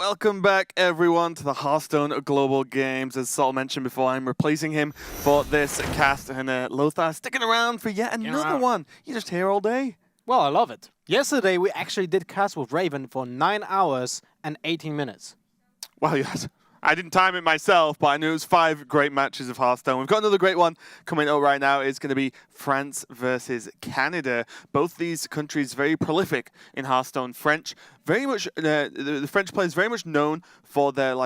Welcome back, everyone, to the Hearthstone Global Games. As Saul mentioned before, I'm replacing him for this cast, and Lothar sticking around for yet another one. You're just here all day. Well, I love it. Yesterday, we actually did cast with Raven for 9 hours and 18 minutes. Well, yes. I didn't time it myself, but I knew it was 5 great matches of Hearthstone. We've got another great one coming up right now. It's going to be France versus Canada. Both these countries very prolific in Hearthstone. French, very much the French players very much known for their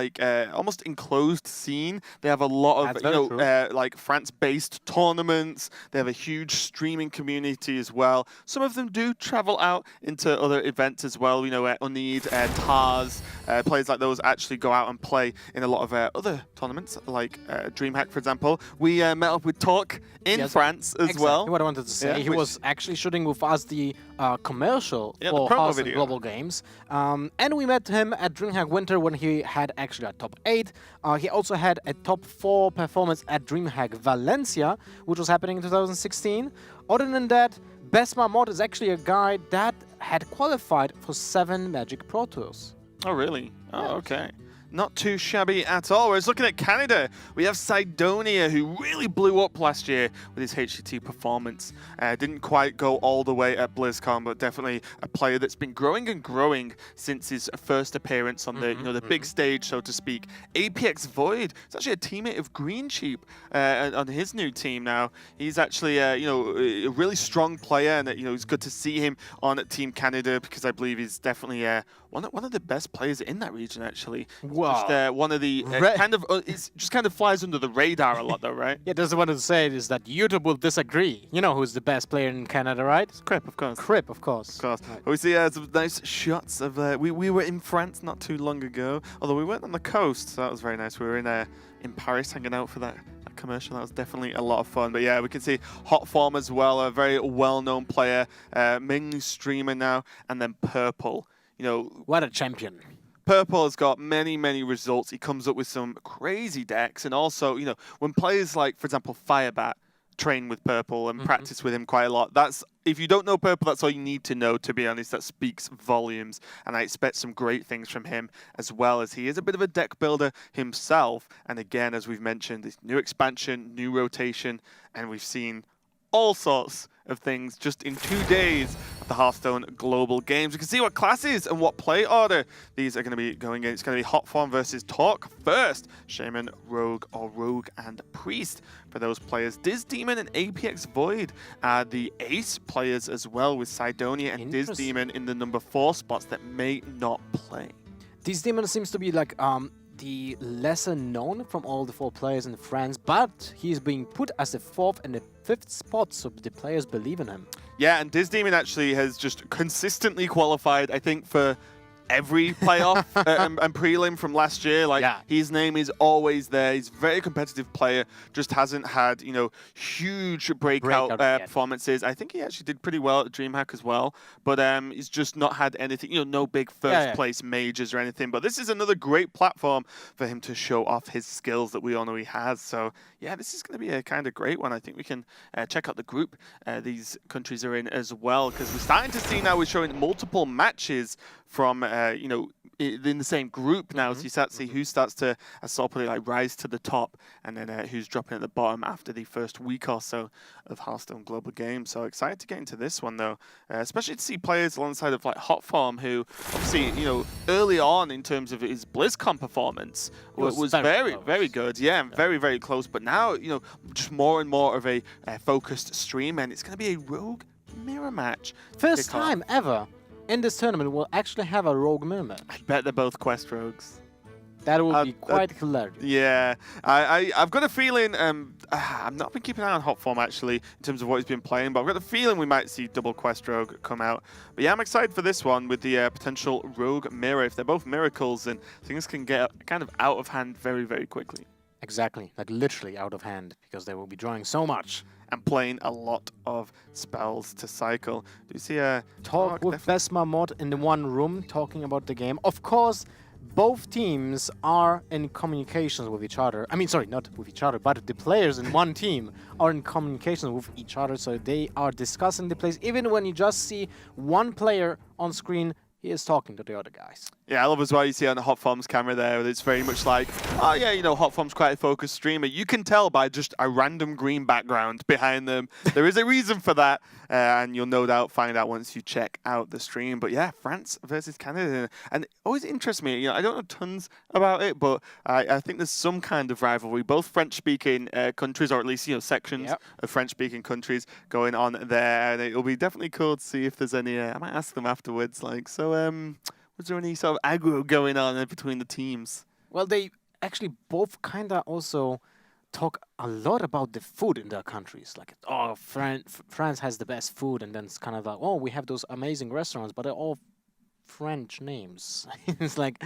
almost enclosed scene. They have a lot of like France-based tournaments. They have a huge streaming community as well. Some of them do travel out into other events as well. You know, Unneed, Tars, players like those actually go out and play in a lot of other tournaments, like DreamHack, for example. We met up with Talk in France as well. What I wanted to say. He was actually shooting with us the commercial for the Hearthstone Global Games. And we met him at DreamHack Winter when he had actually a top 8. He also had a top 4 performance at DreamHack Valencia, which was happening in 2016. Other than that, Besma Mod is actually a guy that had qualified for 7 Magic Pro Tours. Oh, really? Oh, okay. Not too shabby at all. Whereas looking at Canada, we have Sidonia, who really blew up last year with his HCT performance. Didn't quite go all the way at BlizzCon, but definitely a player that's been growing and growing since his first appearance on the the big stage, so to speak. APX Void, it's actually a teammate of Green Sheep on his new team now. He's actually a really strong player, and it's good to see him on Team Canada because I believe he's definitely one of the best players in that region, actually. Wow. Just one of the it just kind of flies under the radar a lot, though, right? Yeah, just wanted to say is that YouTube will disagree. You know who's the best player in Canada, right? It's Crip, of course. Crip, of course. Of course. Right. We see some nice shots of we were in France not too long ago, although we weren't on the coast, so that was very nice. We were in Paris hanging out for that commercial. That was definitely a lot of fun. But yeah, we can see Hot Form as well, a very well-known player, mainly streamer now, and then Purple. What a champion. Purple has got many, many results. He comes up with some crazy decks. And also, when players like, for example, Firebat train with Purple and practice with him quite a lot, if you don't know Purple, that's all you need to know, to be honest. That speaks volumes. And I expect some great things from him, as well as he is a bit of a deck builder himself. And again, as we've mentioned, this new expansion, new rotation, and we've seen all sorts of things just in 2 days of the Hearthstone Global Games. We can see what classes and what play order these are going to be going in. It's going to be Hot Form versus Talk first. Shaman, Rogue, or Rogue and Priest for those players. Diz Demon and APX Void are the ace players as well, with Sidonia and Diz Demon in the number 4 spots that may not play. Diz Demon seems to be like the lesser known from all the 4 players in France, but he's being put as the 4th and the 5th spot, so the players believe in him. Yeah, and Diz Demon actually has just consistently qualified, I think, for every playoff and prelim from last year. His name is always there. He's a very competitive player, just hasn't had, huge breakout performances. I think he actually did pretty well at DreamHack as well, but he's just not had anything, no big first place majors or anything. But this is another great platform for him to show off his skills that we all know he has. So yeah, this is going to be a kind of great one. I think we can check out the group these countries are in as well, because we're starting to see now we're showing multiple matches from in the same group now, so you start to see who starts to, as Saul put it, rise to the top, and then who's dropping at the bottom after the first week or so of Hearthstone Global Games. So excited to get into this one, though, especially to see players alongside of Hot Form, who obviously, early on in terms of his BlizzCon performance was very, very good. Yeah, and very, very close. But now, just more and more of a focused stream, and it's going to be a Rogue mirror match. First time ever in this tournament we'll actually have a Rogue mirror match. I bet they're both Quest Rogues. That would be quite hilarious. Yeah, I've got a feeling, I've not been keeping an eye on Hot Form actually in terms of what he's been playing, but I've got a feeling we might see double Quest Rogue come out. But yeah, I'm excited for this one with the potential Rogue mirror. If they're both miracles, then things can get kind of out of hand very, very quickly. Exactly, like literally out of hand, because they will be drawing so much. And playing a lot of spells to cycle. Do you see a Talk with Besma Mod in the one room talking about the game? Of course, both teams are in communications with each other. I mean, sorry, not with each other, but the players in one team are in communication with each other, so they are discussing the plays. Even when you just see one player on screen he is talking to the other guys. Yeah, I love as well, you see on the Hotform's camera there, it's very much like, oh yeah, you know, Hotform's quite a focused streamer. You can tell by just a random green background behind them. There is a reason for that, and you'll no doubt find out once you check out the stream. But yeah, France versus Canada. And it always interests me, you know, I don't know tons about it, but I think there's some kind of rivalry. Both French-speaking countries, or at least, you know, sections of French-speaking countries going on there. And it'll be definitely cool to see if there's any, I might ask them afterwards, like, so, was there any sort of aggro going on between the teams? Well, they actually both kind of also talk a lot about the food in their countries. Like, oh, France has the best food, and then it's kind of like, oh, we have those amazing restaurants, but they're all French names. It's like...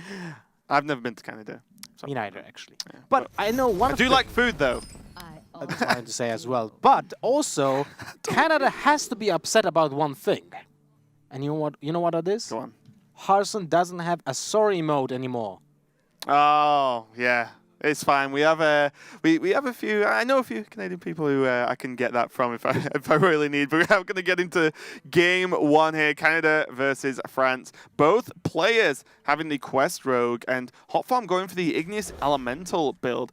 I've never been to Canada. So. Me neither, actually. Yeah, but I know one I do like food, though. That's what I wanted to say as well. But also, Canada has to be upset about one thing. And you know what? You know what that is? Go on. Hearthstone doesn't have a sorry mode anymore. Oh, yeah. It's fine. We have a few. I know a few Canadian people who I can get that from if I really need. But we're going to get into game one here: Canada versus France. Both players having the Quest Rogue and Hotform going for the Igneous Elemental build.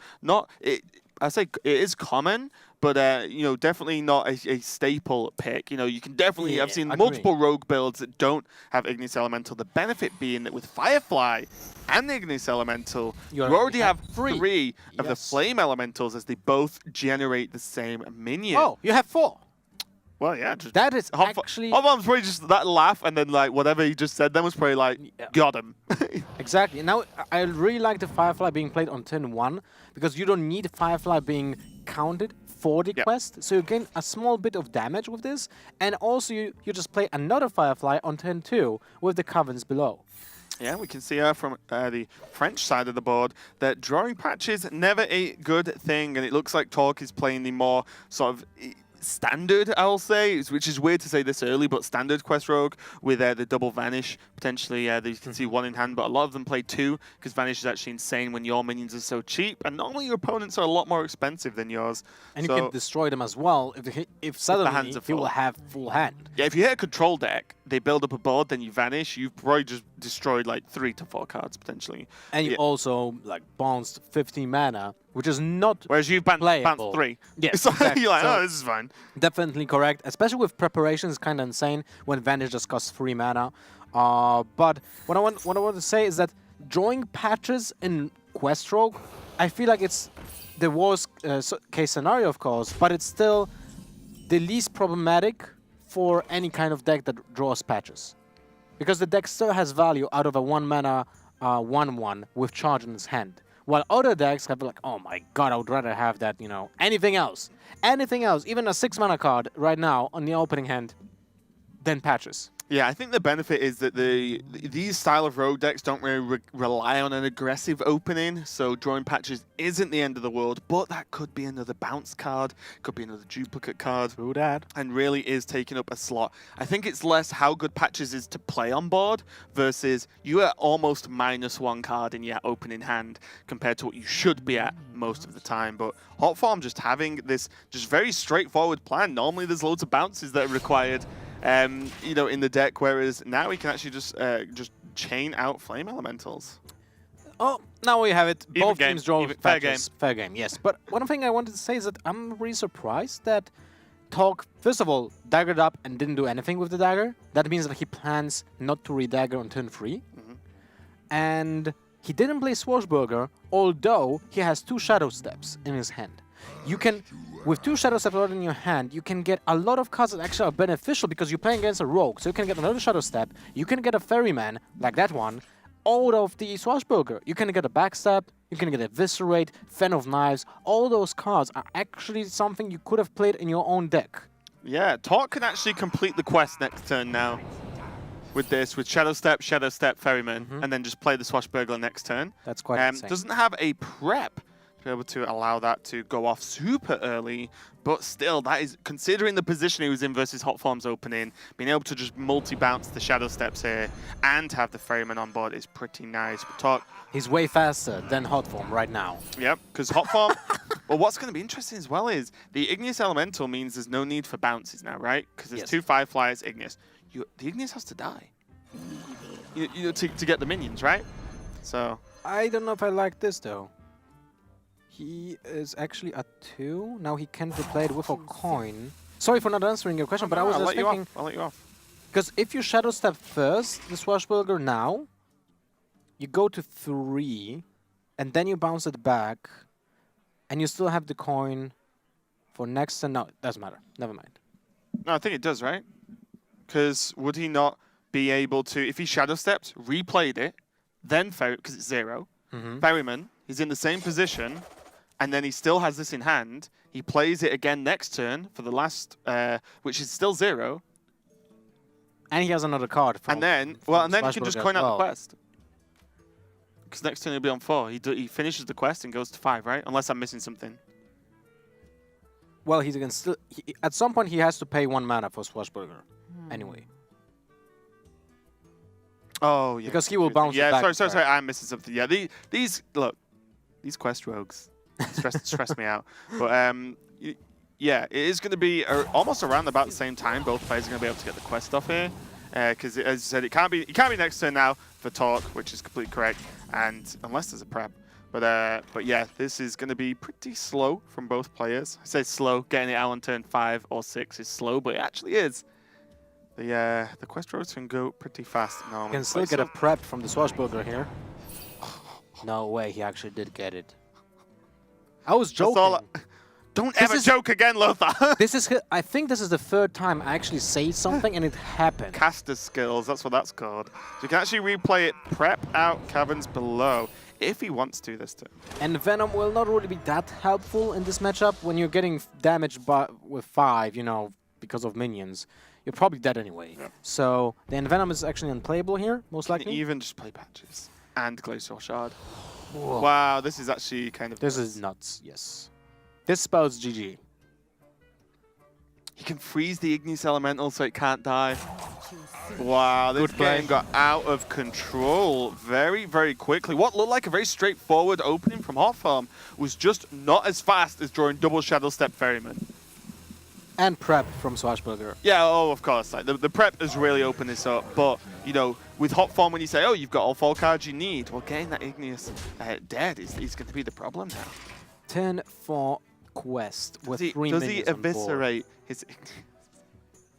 I say it is common, but you know, definitely not a staple pick. You know, you can definitely. I've seen multiple rogue builds that don't have Igneous Elemental. The benefit being that with Firefly and the Igneous Elemental, you already have three of the Flame Elementals, as they both generate the same minion. Oh, you have 4. Well, yeah. That is actually... Hotform's probably just that laugh, and then like whatever he just said then was probably like, got him. Exactly. Now, I really like the Firefly being played on turn 1, because you don't need Firefly being counted for the quest, so you gain a small bit of damage with this, and also you just play another Firefly on turn 2 with the Covens below. Yeah, we can see from the French side of the board that drawing patches never a good thing, and it looks like Torque is playing the more sort of standard, I'll say, which is weird to say this early, but standard Quest Rogue with the double Vanish, potentially. You can see 1 in hand, but a lot of them play 2 because Vanish is actually insane when your minions are so cheap, and normally your opponents are a lot more expensive than yours. And you can destroy them as well if suddenly he will have full hand. Yeah, if you hit a control deck, they build up a board, then you Vanish, you've probably just destroyed like 3 to 4 cards potentially. And you also like bounced 15 mana, which is not whereas you've bounced 3. Yes, so exactly. You're like, oh, this is fine. Definitely correct, especially with preparation. It's kind of insane when Vanish just costs 3 mana. But what I want to say is that drawing patches in Quest Rogue, I feel like it's the worst case scenario, of course, but it's still the least problematic for any kind of deck that draws patches. Because the deck still has value out of a 1 mana 1/1 with charge in its hand. While other decks have like, oh my god, I would rather have that, you know, anything else, even a 6 mana card right now on the opening hand than patches. Yeah, I think the benefit is that these style of rogue decks don't really rely on an aggressive opening, so drawing patches isn't the end of the world, but that could be another bounce card, could be another duplicate card. True that. And really is taking up a slot. I think it's less how good patches is to play on board versus you are almost -1 card in your opening hand compared to what you should be at most of the time. But Hotform just having this just very straightforward plan. Normally there's loads of bounces that are required. You know, in the deck, whereas now we can actually just chain out Flame Elementals. Oh, now we have it. Even Both game. teams draw Fair game. Fair game, yes. But one thing I wanted to say is that I'm really surprised that Talk, first of all, daggered up and didn't do anything with the dagger. That means that he plans not to redagger on turn 3. And he didn't play Swashbuckler, although he has 2 Shadow Steps in his hand. You can, with 2 Shadow Steps in your hand, you can get a lot of cards that actually are beneficial because you're playing against a rogue. So you can get another Shadow Step, you can get a Ferryman, like that one, out of the Swashbuckler. You can get a Backstab, you can get a Eviscerate, Fan of Knives. All those cards are actually something you could have played in your own deck. Yeah, Talk can actually complete the quest next turn now. With this, with Shadow Step, Ferryman, and then just play the Swashbuckler next turn. That's quite insane. Doesn't have a prep to be able to allow that to go off super early, but still, that is, considering the position he was in versus Hotform's opening, being able to just multi-bounce the Shadow Steps here and have the Ferryman on board is pretty nice. But Talk, he's way faster than Hotform right now. Yep, because Hotform, well, what's going to be interesting as well is the Igneous Elemental means there's no need for bounces now, right? Because there's 2 Fireflies, Igneous. The Igneous has to die. to get the minions, right? So I don't know if I like this though. He is actually at 2. Now he can replay it with a coin. Sorry for not answering your question, but I was just thinking. I'll let you off. Because if you Shadow Step first, the Swashbuckler now, you go to 3, and then you bounce it back, and you still have the coin for next turn. No, it doesn't matter. Never mind. No, I think it does, right? Because would he not be able to, if he Shadow Stepped, replayed it, then because it's 0, Ferryman, he's in the same position, and then he still has this in hand. He plays it again next turn for the last, which is still 0. And he has another card. And then he can just coin out the quest. Because next turn he'll be on 4. He finishes the quest and goes to 5, right? Unless I'm missing something. Well, he can still. At some point, he has to pay 1 mana for Swashbuckler. Anyway. Oh, yeah. Because he will bounce it back. Sorry, I'm missing something. Yeah, these quest rogues stress me out. But yeah, it is going to be almost around about the same time. Both players are going to be able to get the quest stuff here. Because as you said, it can't be next turn now for Talk, which is completely correct. And unless there's a prep. But yeah, this is going to be pretty slow from both players. I say slow, getting it out on turn 5 or 6 is slow, but it actually is. The quest roads can go pretty fast. No, you can still get a prep from the Swashbuckler here. No way, he actually did get it. I was joking. Don't ever joke again, Lothar. I think this is the 3rd time I actually say something and it happened. Caster skills, that's what that's called. So you can actually replay it, prep out caverns below, if he wants to this turn. And Venom will not really be that helpful in this matchup when you're getting damaged with 5, because of minions. You're probably dead anyway. Yep. So the Envenom is actually unplayable here, most likely. Even just play Patches and Glacial Shard. Whoa. Wow, this is actually kind of... This is nuts, yes. This spells GG. He can freeze the Ignis Elemental so it can't die. Wow, this game got out of control very, very quickly. What looked like a very straightforward opening from Hotfarm was just not as fast as drawing double Shadow Step Ferryman. And prep from Swashbuckler. Yeah, of course. Like the prep has really opened this up. But, with Hot Form, when you say, oh, you've got all 4 cards you need, well, getting that Igneous dead is going to be the problem now. 10 for quest with 3 minions. Does he eviscerate his Igneous?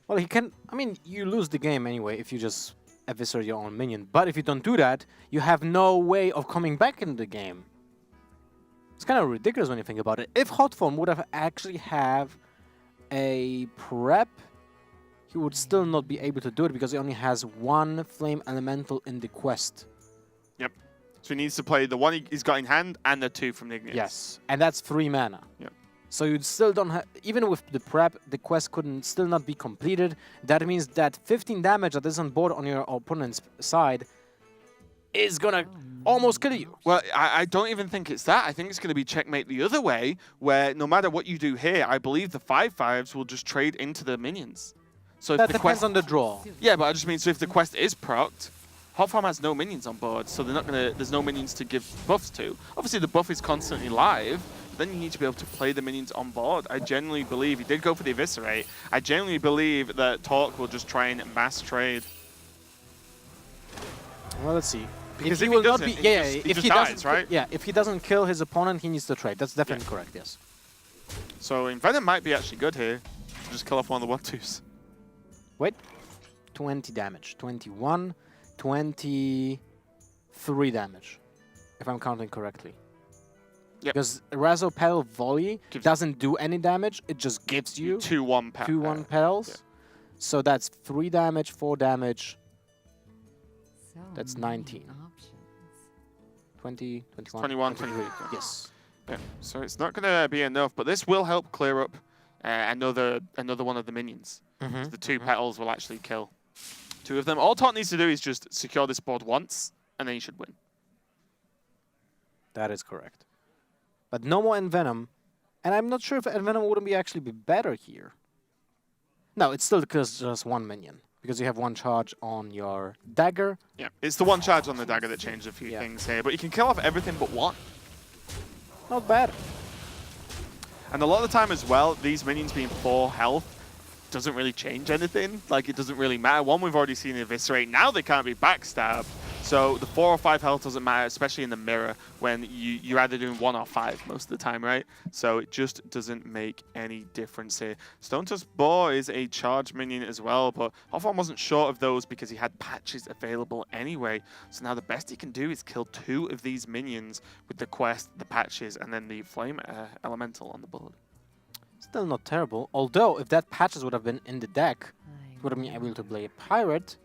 Well, he can. I mean, you lose the game anyway if you just eviscerate your own minion. But if you don't do that, you have no way of coming back into the game. It's kind of ridiculous when you think about it. If Hot Form would have actually have a prep, he would still not be able to do it because he only has 1 flame elemental in the quest. Yep. So he needs to play the 1 he's got in hand and the 2 from the Igneous. Yes, and that's 3 mana. Yep. So you still don't have, even with the prep, the quest couldn't still not be completed. That means that 15 damage that is on board on your opponent's side is gonna almost kill you. Well, I don't even think it's that. I think it's gonna be checkmate the other way, where no matter what you do here, I believe the 5/5s will just trade into the minions. So that depends on the draw. Yeah, but I just mean, so if the quest is procced, Hotfarm has no minions on board, so they're not gonna. There's no minions to give buffs to. Obviously, the buff is constantly live. But then you need to be able to play the minions on board. I genuinely believe he did go for the Eviscerate. I genuinely believe that Talk will just try and mass trade. Well, let's see. Because if he will not be, if he dies, right? Yeah, if he doesn't kill his opponent, he needs to trade. That's definitely correct. Yes. So Envenom might be actually good here. Just kill off one of the 1/2s. Wait, 20 damage, 21, 23 damage, if I'm counting correctly. Yep. Because Razopel Volley doesn't do any damage; it just gives you 2/1 petals. Yeah. So that's 3 damage, 4 damage. That's 19. 20, 21, 23. Yes. Yeah. So it's not going to be enough, but this will help clear up another one of the minions. So the 2 petals will actually kill 2 of them. All Talk needs to do is just secure this board once, and then he should win. That is correct. But no more Envenom. And I'm not sure if Envenom wouldn't actually be better here. No, it's still just 1 minion. Because you have 1 charge on your dagger. Yeah, it's the 1 charge on the dagger that changed a few things here. But you can kill off everything but 1. Not bad. And a lot of the time as well, these minions being 4 health, doesn't really change anything. Like, it doesn't really matter. One, we've already seen Eviscerate. Now they can't be backstabbed. So the 4 or 5 health doesn't matter, especially in the mirror when you're either doing 1 or 5 most of the time, right? So it just doesn't make any difference here. Stone Tusk Boar is a charge minion as well, but Hawthorne wasn't short of those because he had patches available anyway. So now the best he can do is kill 2 of these minions with the quest, the patches, and then the Flame Elemental on the board. Still not terrible. Although, if that patches would have been in the deck, he would have been able to play a pirate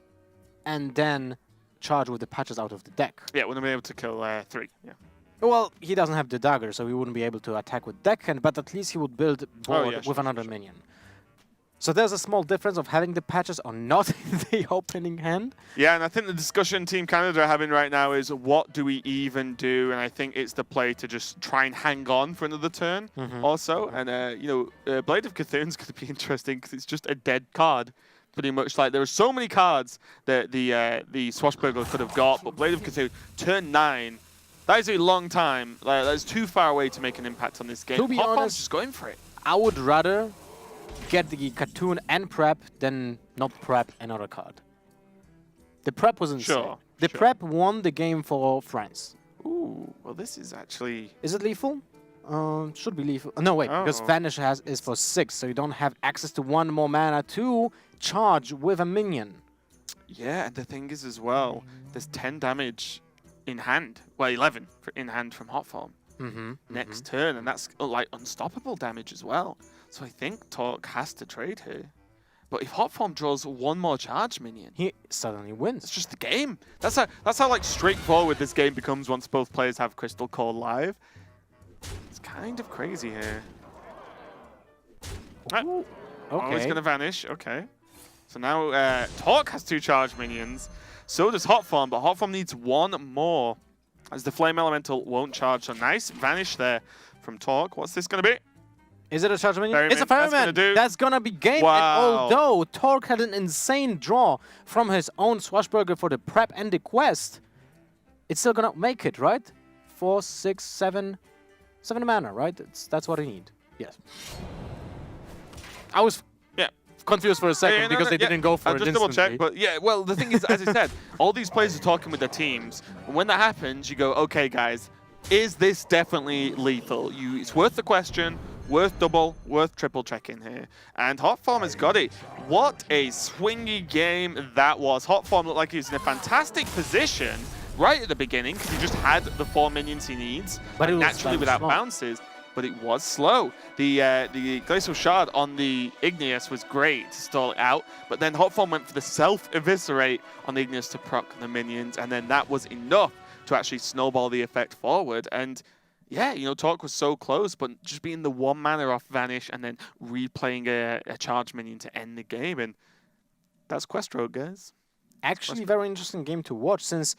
and then charge with the patches out of the deck. Yeah, wouldn't be able to kill 3. Yeah. Well, he doesn't have the dagger, so he wouldn't be able to attack with deckhand, but at least he would build board with another minion. So there's a small difference of having the patches or not in the opening hand. Yeah, and I think the discussion Team Canada are having right now is what do we even do? And I think it's the play to just try and hang on for another turn also. And, you know, Blade of Cthulhu's going to be interesting because it's just a dead card. Pretty much like there are so many cards that the Swashbuckler could have got, but Blade of Cthulhu, turn 9, that is a long time. Like, that's too far away to make an impact on this game. To be honest, just going for it. I would rather get the cartoon and prep than not prep another card. The prep was insane. Sure. The prep won the game for France. Ooh, well this is actually... Is it lethal? Should be lethal. No, wait, because Vanish is for 6, so you don't have access to 1 more mana to charge with a minion. Yeah, and the thing is as well, there's 10 damage in hand. Well, 11 in hand from Hotform. Next turn, and that's like unstoppable damage as well. So I think Torque has to trade here. But if Hotform draws 1 more charge minion, he suddenly wins. It's just the game. That's how like straightforward this game becomes once both players have Crystal Core live. It's kind of crazy here. Okay. Oh, he's gonna vanish. Okay. So now Torque has 2 charge minions. So does Hotform, but Hotform needs 1 more. As the Flame Elemental won't charge. So nice vanish there from Torque. What's this gonna be? Is it a charge minion? Ferryman. It's a Ferryman! That's gonna be game. Wow. And although Torque had an insane draw from his own Swashbuckler for the prep and the quest, it's still gonna make it, right? 4, 6, 7 mana, right? That's what I need. Yes. I was confused for a second because they didn't go for it just instantly. double check, but yeah, well, the thing is, as I said, all these players are talking with their teams, and when that happens, you go, okay, guys, is this definitely lethal? It's worth the question, worth double, worth triple checking here. And Hotform has got it. What a swingy game that was. Hotform looked like he was in a fantastic position right at the beginning because he just had the 4 minions he needs, but naturally without bounces. But it was slow. The Glacial Shard on the Igneous was great to stall it out, but then Hotform went for the self-eviscerate on the Igneous to proc the minions, and then that was enough to actually snowball the effect forward. And yeah, you know, Torque was so close, but just being the 1 mana off Vanish and then replaying a charge minion to end the game, and that's Quest Road, guys. Actually, very interesting game to watch, since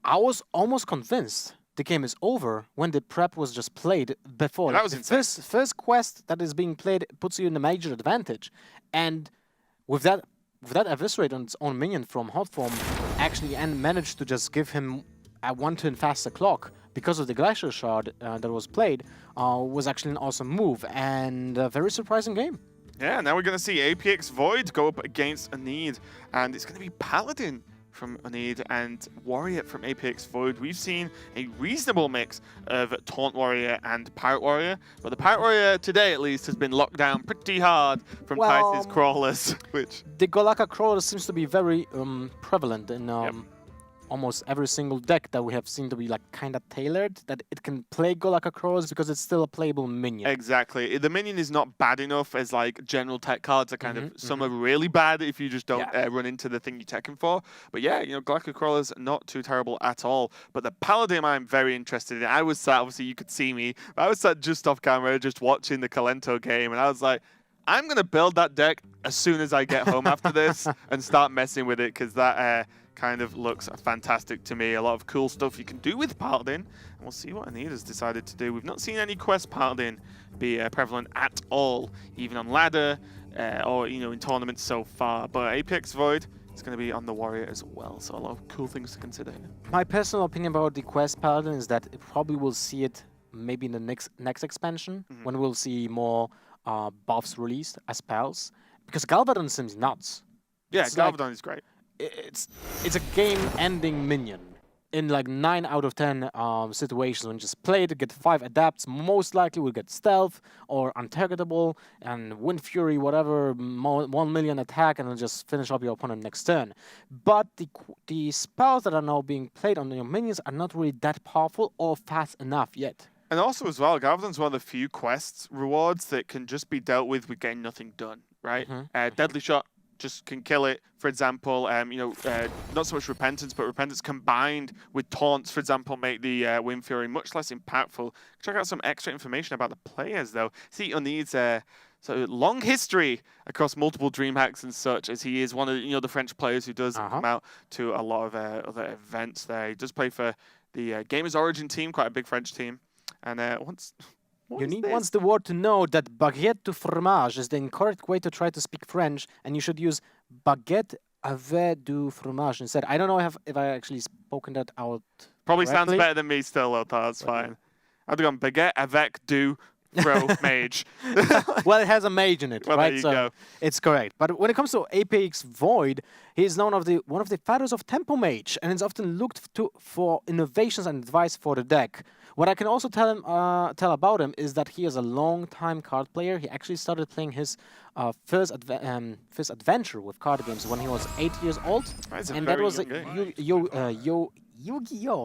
I was almost convinced the game is over when the prep was just played before. Yeah, that was insane. First quest that is being played puts you in a major advantage, and with that eviscerate on its own minion from Hotform, actually and managed to just give him a 1 turn faster clock because of the Glacial Shard that was played, was actually an awesome move and a very surprising game. Yeah, now we're going to see APX Void go up against Anid, and it's going to be Paladin from Anid and Warrior from APX Void. We've seen a reasonable mix of Taunt Warrior and Pirate Warrior, but the Pirate Warrior today at least has been locked down pretty hard from Tice's Crawlers. Which the Golakka Crawler seems to be very prevalent in almost every single deck that we have seen to be like kind of tailored, that it can play Golakka Crawlers because it's still a playable minion. Exactly. The minion is not bad enough as like general tech cards are kind of, some are really bad if you just don't run into the thing you're teching for. But yeah, you know, Golakka Crawlers not too terrible at all. But the Paladin I'm very interested in. I was sat, obviously you could see me, but I was sat just off camera just watching the Kalento game, and I was like, I'm going to build that deck as soon as I get home after this and start messing with it, because that kind of looks fantastic to me. A lot of cool stuff you can do with Paladin, and we'll see what Anid has decided to do. We've not seen any quest Paladin be prevalent at all, even on ladder or, you know, in tournaments so far. But Apex Void is going to be on the Warrior as well, so a lot of cool things to consider here. My personal opinion about the quest Paladin is that it probably will see it maybe in the next expansion, when we'll see more buffs released as spells, because Galvadon seems nuts. Yeah, It's like- Galvadon is great. It's a game-ending minion. In like 9 out of 10 situations when you just play it, get 5 adapts, most likely will get stealth or untargetable and wind fury, whatever, 1 million attack, and then just finish up your opponent next turn. But the spells that are now being played on your minions are not really that powerful or fast enough yet. And also as well, Galvadon's one of the few quests rewards that can just be dealt with getting nothing done, right? Deadly Shot just can kill it. For example, not so much Repentance, but Repentance combined with Taunts, for example, make the Wind Fury much less impactful. Check out some extra information about the players, though. See, needs a long history across multiple DreamHacks and such, as he is one of the French players who does come out to a lot of other events there. He does play for the Gamers Origin team, quite a big French team. And wants the world to know that baguette du fromage is the incorrect way to try to speak French, and you should use baguette avec du fromage instead. I don't know if I actually spoken that out. Probably correctly. sounds better than me still, Lothar. That's fine. I'd have gone baguette avec du fromage. Well, it has a mage in it, Well, right? there you So go. it's correct. But when it comes to APX Void, he is known as one of the fathers of Tempo Mage, and is often looked to for innovations and advice for the deck. What I can also tell about him is that he is a long-time card player. He actually started playing his first adventure with card games when he was 8 years old, and that was Yu-Gi-Oh!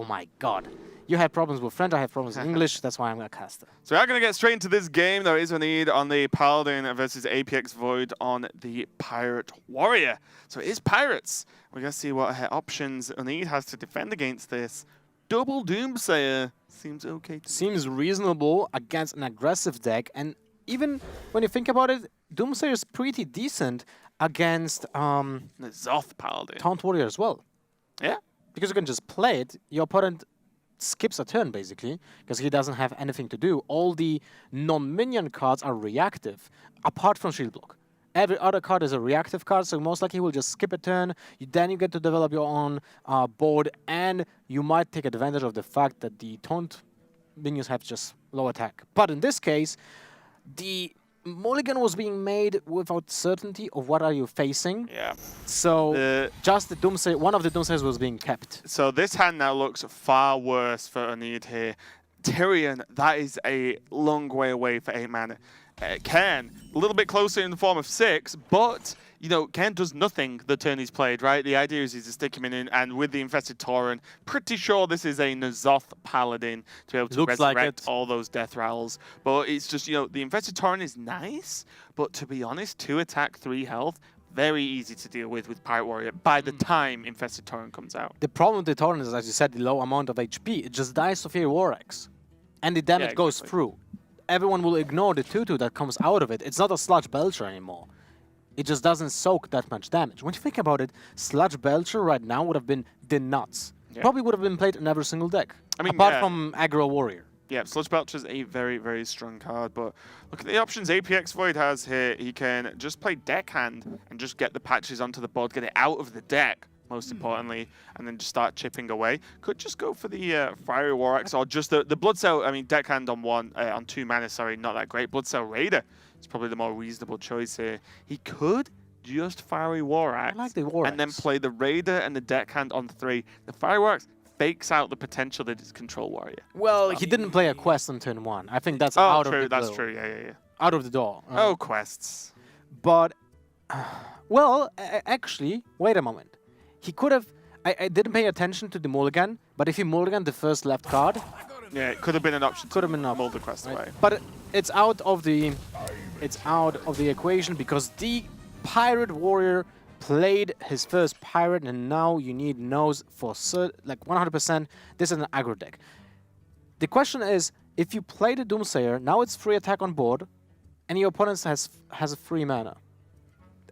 Oh my God. You had problems with French, I have problems with English, that's why I'm a caster. So we are going to get straight into this game. There is a need on the Paladin versus APX Void on the Pirate Warrior. So it is Pirates. We're going to see what options Unid has to defend against this. Double Doomsayer seems okay. Seems reasonable against an aggressive deck, and even when you think about it, Doomsayer is pretty decent against The Zoth Paladin. Taunt Warrior as well. Yeah. Because you can just play it, your opponent skips a turn basically, because he doesn't have anything to do. All the non-minion cards are reactive, apart from Shield Block. Every other card is a reactive card, so most likely he will just skip a turn. Then you get to develop your own board, and you might take advantage of the fact that the Taunt minions have just low attack. But in this case, the mulligan was being made without certainty of what are you facing. Yeah. So just the Doomsayer, one of the Doomsayers was being kept. So this hand now looks far worse for Unid here. Tyrion, that is a long way away for 8 mana. Cairn, a little bit closer in the form of 6, but, Cairn does nothing the turn he's played, right? The idea is to stick him in, and with the Infested Tauren, pretty sure this is a N'Zoth Paladin to be able to resurrect all those death rattles. But it's just, the Infested Tauren is nice, but to be honest, 2 attack, 3 health, very easy to deal with Pirate Warrior by the time Infested Tauren comes out. The problem with the Tauren is, as you said, the low amount of HP. It just dies to Fiery War Axe, and the damage goes through. Everyone will ignore the 2/2 that comes out of it. It's not a Sludge Belcher anymore. It just doesn't soak that much damage. When you think about it, Sludge Belcher right now would have been the nuts. Yeah. Probably would have been played in every single deck, apart from Aggro Warrior. Yeah, Sludge Belcher is a very, very strong card, but look at the options APX Void has here. He can just play Deckhand and just get the patches onto the board, get it out of the deck, most importantly, and then just start chipping away. Could just go for the Fiery War Axe or just the Blood Cell. I mean, Deckhand on 2 mana, sorry, not that great. Blood Cell Raider is probably the more reasonable choice here. He could just Fiery War Axe, I like the War Axe, and then play the Raider and the Deckhand on 3. The Fiery War Axe fakes out the potential that is Control Warrior. Well, he didn't play a quest on turn 1. I think that's out of the door. That's true. Yeah. Out of the door. Quests. But, well, actually, wait a moment. He could have... I didn't pay attention to the mulligan, but if he mulliganed the first left card... Yeah, it could have been an option. Could have been an option. Mull the quest away. But it's out of the equation because the Pirate Warrior played his first pirate, and now you need knows for like 100% this is an aggro deck. The question is, if you play the Doomsayer, now it's free attack on board, and your opponent has a free mana.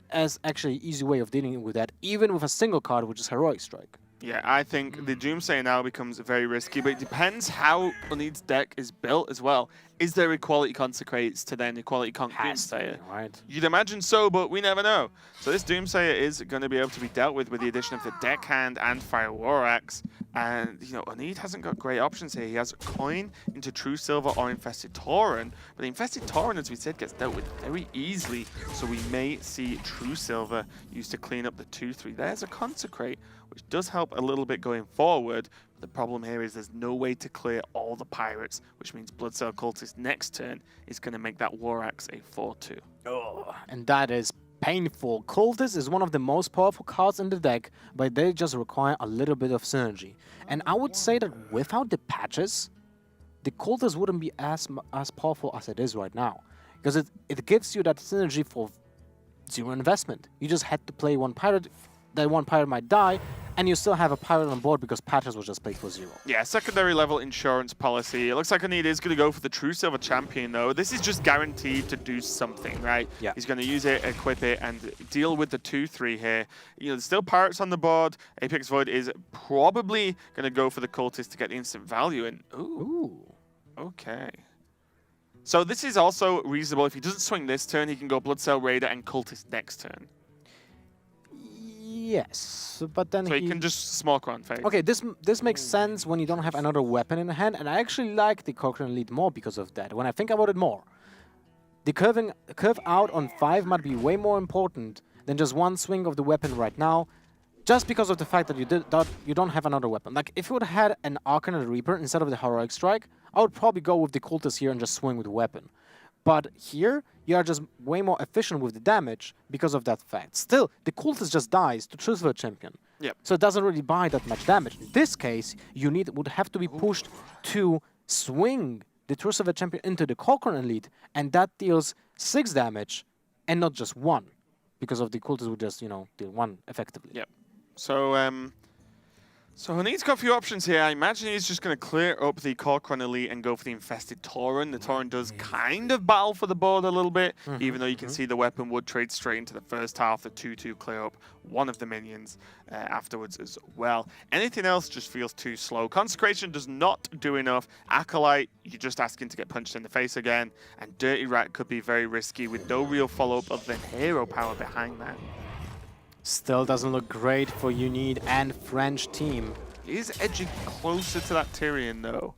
As actually easy way of dealing with that, even with a single card, which is Heroic Strike. Yeah, I think the Doomsayer now becomes very risky, but it depends how Unid's deck is built as well. Is there equality consecrates to then equality Has to be, Doomsayer? right? You'd imagine so, but we never know. So this Doomsayer is going to be able to be dealt with the addition of the Deckhand and Fire War Axe. And, you know, Oneed hasn't got great options here. He has Coin into True Silver or Infested Tauren. But the Infested Tauren, as we said, gets dealt with very easily. So we may see True Silver used to clean up the 2-3. There's a Consecrate, which does help a little bit going forward. The problem here is there's no way to clear all the pirates, which means Bloodsail Cultist next turn is going to make that War Axe a 4-2. Oh, and that is painful. Cultist is one of the most powerful cards in the deck, but they just require a little bit of synergy. And I would say that without the patches, the Cultist wouldn't be as powerful as it is right now. Because it gives you that synergy for 0 investment. You just had to play one pirate, that one pirate might die, and you still have a pirate on board because patches was just played for 0. Yeah, secondary level insurance policy. It looks like Oneed is going to go for the True Silver Champion, though. This is just guaranteed to do something, right? Yeah. He's going to use it, equip it, and deal with the 2-3 here. You know, there's still pirates on the board. Apex Void is probably going to go for the Cultist to get the instant value. And ooh. Okay. So this is also reasonable. If he doesn't swing this turn, he can go Bloodsail Raider and Cultist next turn. Yes, but then So he can just smoke on face. Okay, this makes sense when you don't have another weapon in hand, and I actually like the Cochrane Elite more because of that. When I think about it more, the curve out on 5 might be way more important than just one swing of the weapon right now, just because of the fact that you don't have another weapon. Like, if you would have had an Arcanine Reaper instead of the Heroic Strike, I would probably go with the Cultist here and just swing with the weapon. But here, you are just way more efficient with the damage because of that fact. Still, the Cultist just dies to True Silver Champion. Yep. So it doesn't really buy that much damage. In this case, you would have to be pushed to swing the True Silver Champion into the Cochrane Elite, and that deals 6 damage, and not just 1. Because of the Cultist would just, you know, deal 1 effectively. Yep. So Oneed's got a few options here. I imagine he's just going to clear up the Cochrane Elite and go for the Infested Tauren. The Tauren does kind of battle for the board a little bit, even though you can see the weapon would trade straight into the first half, the 2-2 clear up one of the minions afterwards as well. Anything else just feels too slow. Consecration does not do enough. Acolyte, you're just asking to get punched in the face again. And Dirty Rat could be very risky with no real follow-up other than hero power behind that. Still doesn't look great for Oneed and French team. He is edging closer to that Tyrion, though.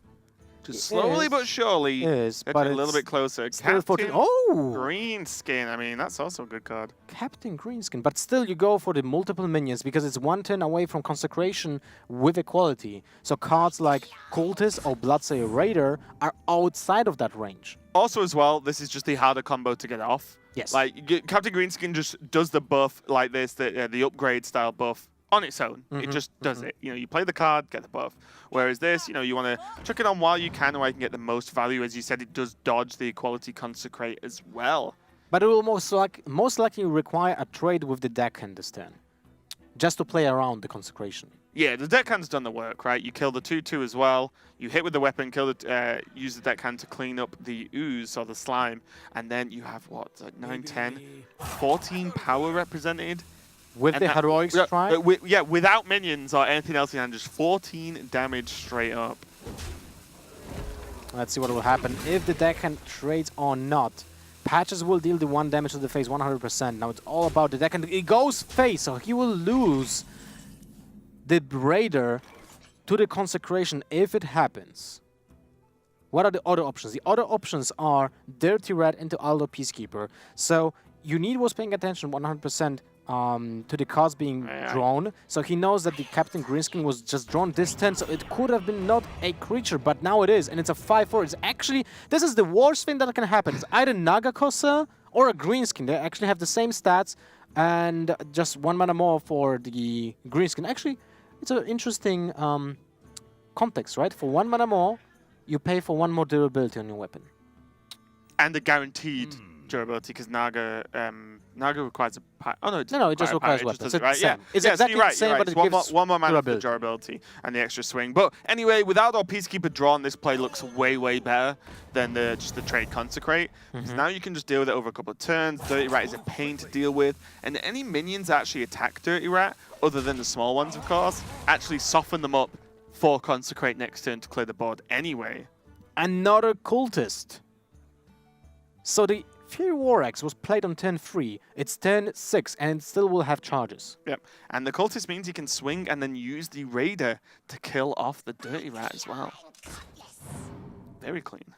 Just slowly but surely, but a little bit closer. Still Captain 14. Greenskin. I mean, that's also a good card. Captain Greenskin. But still, you go for the multiple minions because it's 1 turn away from Consecration with equality. So cards like Cultist or Bloodsail Raider are outside of that range. Also, as well, this is just the harder combo to get off. Yes. Like, Captain Greenskin just does the buff like this, the upgrade style buff on its own. It just does it. You know, you play the card, get the buff. Whereas this, you know, you want to chuck it on while you can, where you can get the most value. As you said, it does dodge the equality consecrate as well. But it will most likely require a trade with the deckhand this turn, just to play around the Consecration. Yeah, the deckhand's done the work, right? You kill the 2-2 as well. You hit with the weapon, use the deckhand to clean up the ooze or the slime, and then you have what, like 9, 10, 14 power represented. With the Heroic Strike? Yeah, without minions or anything else in hand, just 14 damage straight up. Let's see what will happen if the deckhand trades or not. Patches will deal the 1 damage to the face 100%. Now it's all about the deckhand. It goes face, so he will lose the Raider to the Consecration if it happens. What are the other options? The other options are Dirty Rat into Aldo Peacekeeper. So Oneed was paying attention 100% to the cards being drawn. So he knows that the Captain Greenskin was just drawn this turn, so it could have been not a creature, but now it is, and it's a 5-4. It's actually, this is the worst thing that can happen. It's either Nagakosa or a Greenskin. They actually have the same stats, and just 1 mana more for the Greenskin. Actually, it's an interesting context, right? For 1 mana more, you pay for 1 more durability on your weapon. And a guaranteed durability, because Naga requires a... Oh, no, no, it just requires weapons. It, right? Yeah, it's exactly so you're right, the same, you're right. but it gives one more mana for the durability and the extra swing. But anyway, without our Peacekeeper drawn, this play looks way, way better than just the trade Consecrate. Because now you can just deal with it over a couple of turns. Dirty Rat is a pain to deal with. And any minions that actually attack Dirty Rat, other than the small ones, of course, actually soften them up for Consecrate next turn to clear the board anyway. Another Cultist. So the Fury War Axe was played on turn 3. It's turn 6, and it still will have charges. Yep. And the cultist means he can swing and then use the raider to kill off the dirty rat as well. Very clean.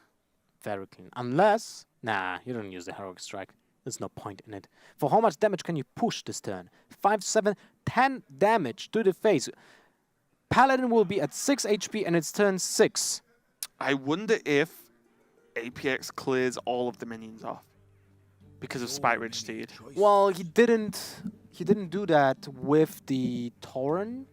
Very clean. Unless... Nah, you don't use the Heroic Strike. There's no point in it. For how much damage can you push this turn? 5, 7, 10 damage to the face. Paladin will be at 6 HP and it's turn 6. I wonder if APX clears all of the minions off because of Spite Ridge Steed. Well, he didn't do that with the Tauren.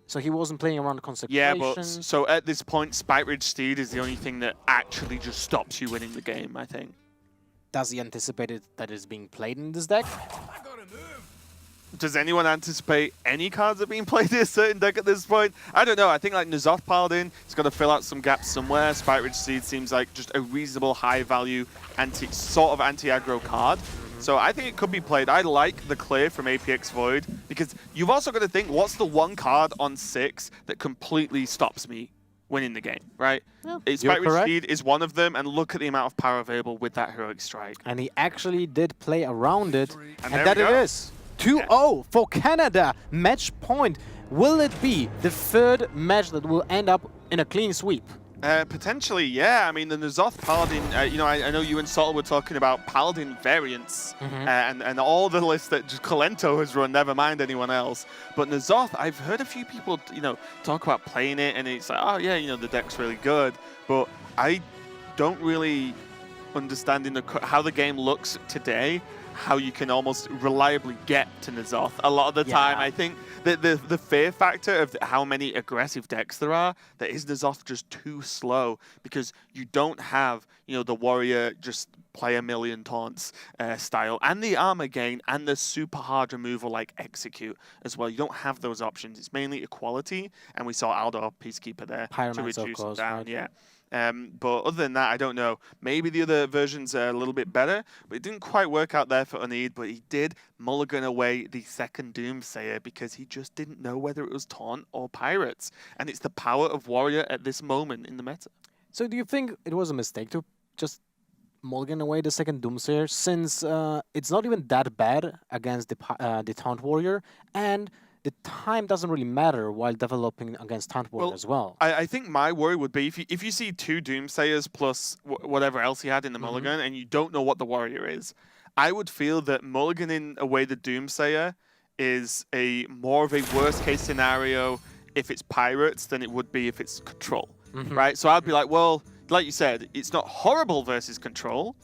So he wasn't playing around the Consecration. Yeah, but so at this point, Spite Ridge Steed is the only thing that actually just stops you winning the game, I think. Does he anticipate that it's being played in this deck? Does anyone anticipate any cards are being played in a certain deck at this point? I don't know. I think like N'Zoth Paladin, he's got to fill out some gaps somewhere. Spite Ridge Steed seems like just a reasonable high value sort of anti-aggro card. So I think it could be played. I like the clear from APX Void because you've also got to think, what's the one card on 6 that completely stops me winning the game, right? Yeah, Spite Ridge Steed is one of them, and look at the amount of power available with that Heroic Strike. And he actually did play around it, and there that we it go. is. 2-0 for Canada. Match point. Will it be the third match that will end up in a clean sweep? Potentially, yeah. I mean, the N'Zoth Paladin, you know, I know you and Sol were talking about Paladin variants and all the lists that just Colento has run, never mind anyone else. But N'Zoth, I've heard a few people, you know, talk about playing it, and it's like, oh, yeah, you know, the deck's really good. But I don't really understand how the game looks today, how you can almost reliably get to N'Zoth. A lot of the time, I think the fear factor of how many aggressive decks there are, that is N'Zoth just too slow because you don't have, you know, the warrior just play a million taunts style and the armor gain and the super hard removal like execute as well. You don't have those options. It's mainly equality, and we saw Aldor Peacekeeper there to reduce it down. Right? Yeah. But other than that, I don't know. Maybe the other versions are a little bit better, but it didn't quite work out there for Uneed, but he did mulligan away the second Doomsayer because he just didn't know whether it was Taunt or Pirates. And it's the power of Warrior at this moment in the meta. So do you think it was a mistake to just mulligan away the second Doomsayer, since it's not even that bad against the Taunt Warrior, and the time doesn't really matter while developing against Taunt Warrior as well? I think my worry would be if you see 2 Doomsayers plus whatever else he had in the mulligan and you don't know what the Warrior is, I would feel that mulliganing away the Doomsayer is more of a worst case scenario if it's Pirates than it would be if it's Control, right? So I'd be like, well, like you said, it's not horrible versus Control,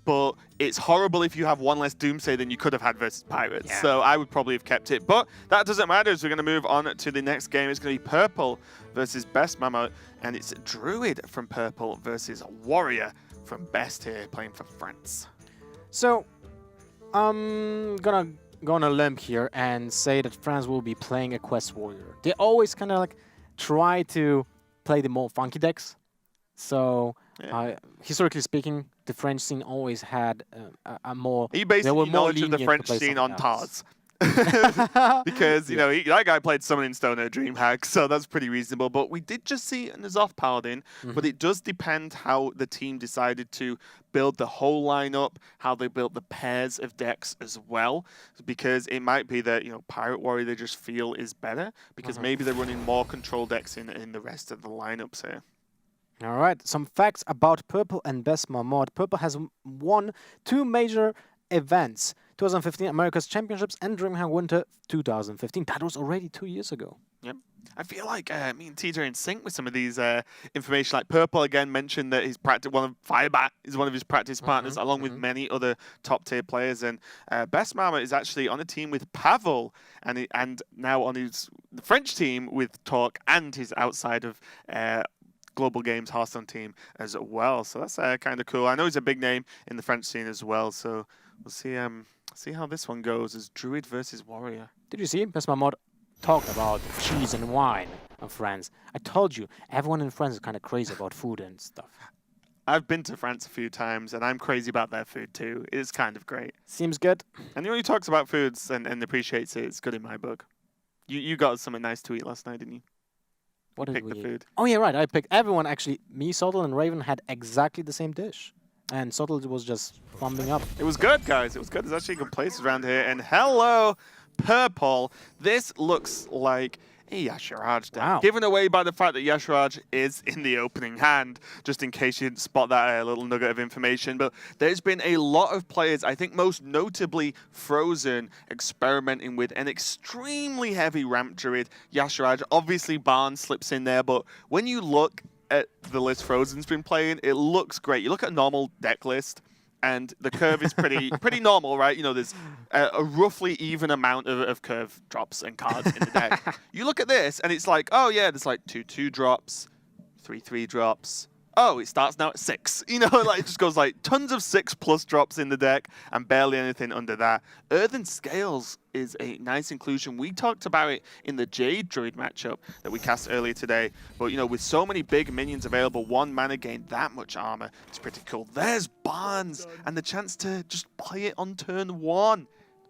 but it's horrible if you have one less Doomsayer than you could have had versus Pirates. Yeah. So I would probably have kept it. But that doesn't matter, as we're going to move on to the next game. It's going to be Purple versus Best Mammoth, and it's Druid from Purple versus Warrior from Best here, playing for France. So I'm gonna go on a limb here and say that France will be playing a Quest Warrior. They always kind of like try to play the more funky decks. So historically speaking, the French scene always had a more... He basically knowledge of the French scene on Tars. Because, you know, that guy played Summoning Stone at DreamHack, so that's pretty reasonable. But we did just see N'Zoth Paladin, but it does depend how the team decided to build the whole lineup, how they built the pairs of decks as well. Because it might be that, you know, Pirate Warrior they just feel is better, because maybe they're running more control decks in the rest of the lineups here. All right, some facts about Purple and Best Mammoth. Purple has won 2 major events. 2015 America's Championships and DreamHack Winter 2015. That was already 2 years ago. Yep. I feel like me and TJ are in sync with some of these information. Like Purple again mentioned that his Firebat is one of his practice partners, along with many other top tier players. And Best Mama is actually on a team with Pavel, and now on the French team with Talk, and his outside of Global Games Hearthstone team as well. So that's kind of cool. I know he's a big name in the French scene as well. So we'll see how this one goes as Druid versus Warrior. Did you see Best Mammoth talked about cheese and wine of France? I told you, everyone in France is kind of crazy about food and stuff. I've been to France a few times, and I'm crazy about their food too. It is kind of great. Seems good. Anyone who talks about foods and appreciates it is good in my book. You got something nice to eat last night, didn't you? What did pick we the eat? food. Oh yeah, right. I picked everyone actually. Me, Sotel, and Raven had exactly the same dish. And Subtitled was just thumbing up. It was good, guys. It was good. There's actually good places around here. And hello, Purple. This looks like a Yasharaj deck. Wow. Given away by the fact that Yasharaj is in the opening hand, just in case you didn't spot that little nugget of information. But there's been a lot of players, I think most notably Frozen, experimenting with an extremely heavy ramp druid, Yasharaj. Obviously, Barnes slips in there, but when you look at the list Frozen's been playing, it looks great. You look at a normal deck list, and the curve is pretty normal, right? You know, there's a roughly even amount of curve drops and cards in the deck. You look at this, and it's like, oh yeah, there's like 2/2 drops, 3/3 drops. Oh, it starts now at 6. You know, like it just goes like tons of 6+ drops in the deck and barely anything under that. Earthen Scales is a nice inclusion. We talked about it in the Jade Druid matchup that we cast earlier today. But, you know, with so many big minions available, 1 mana gain that much armor is pretty cool. There's Barnes and the chance to just play it on turn 1.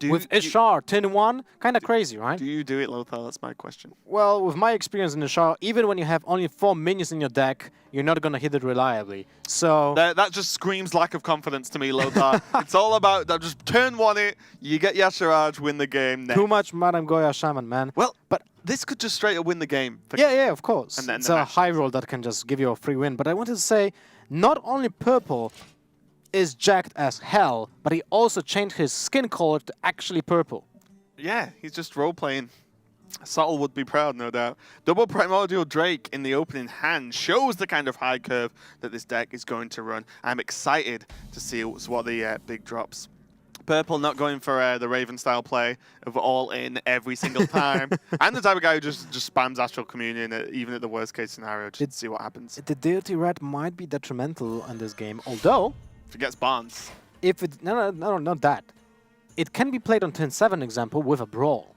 With Ishar, turn 1, kind of crazy, right? Do you do it, Lothar? That's my question. Well, with my experience in Ishar, even when you have only 4 minions in your deck, you're not going to hit it reliably. So that just screams lack of confidence to me, Lothar. It's all about that. Just turn 1 it, you get Yasharaj, win the game. Next. Too much Madame Goya Shaman, man. Well, but this could just straight up win the game. Yeah, of course. And then it's a high roll that can just give you a free win. But I wanted to say, not only Purple is jacked as hell, but he also changed his skin color to actually purple. Yeah, he's just role-playing. Subtle would be proud, no doubt. Double Primordial Drake in the opening hand shows the kind of high curve that this deck is going to run. I'm excited to see what the big drops. Purple not going for the Raven style play of all in every single time. I'm the type of guy who just spams Astral Communion even at the worst case scenario just to see what happens. The Deity Rat might be detrimental in this game, although if it gets Barnes. If it no, not that. It can be played on turn 7, example, with a Brawl.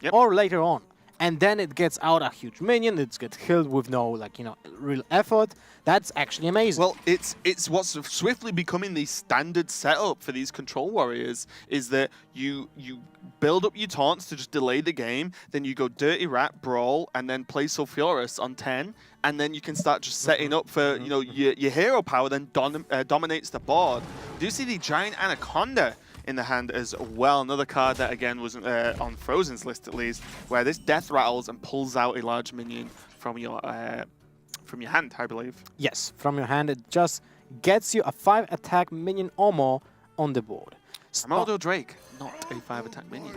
Yep. Or later on. And then it gets out a huge minion, it gets killed with no, like, you know, real effort. That's actually amazing. Well, it's what's swiftly becoming the standard setup for these control warriors is that you build up your taunts to just delay the game, then you go Dirty Rat, Brawl, and then play Sulfuris on 10, and then you can start just setting up for, you know, your hero power then dominates the board. Do you see the Giant Anaconda in the hand as well? Another card that, again, wasn't on Frozen's list, at least, where this death rattles and pulls out a large minion from your hand, I believe. Yes, from your hand. It just gets you a 5 attack minion or more on the board. Primordial Drake, not a 5 attack minion.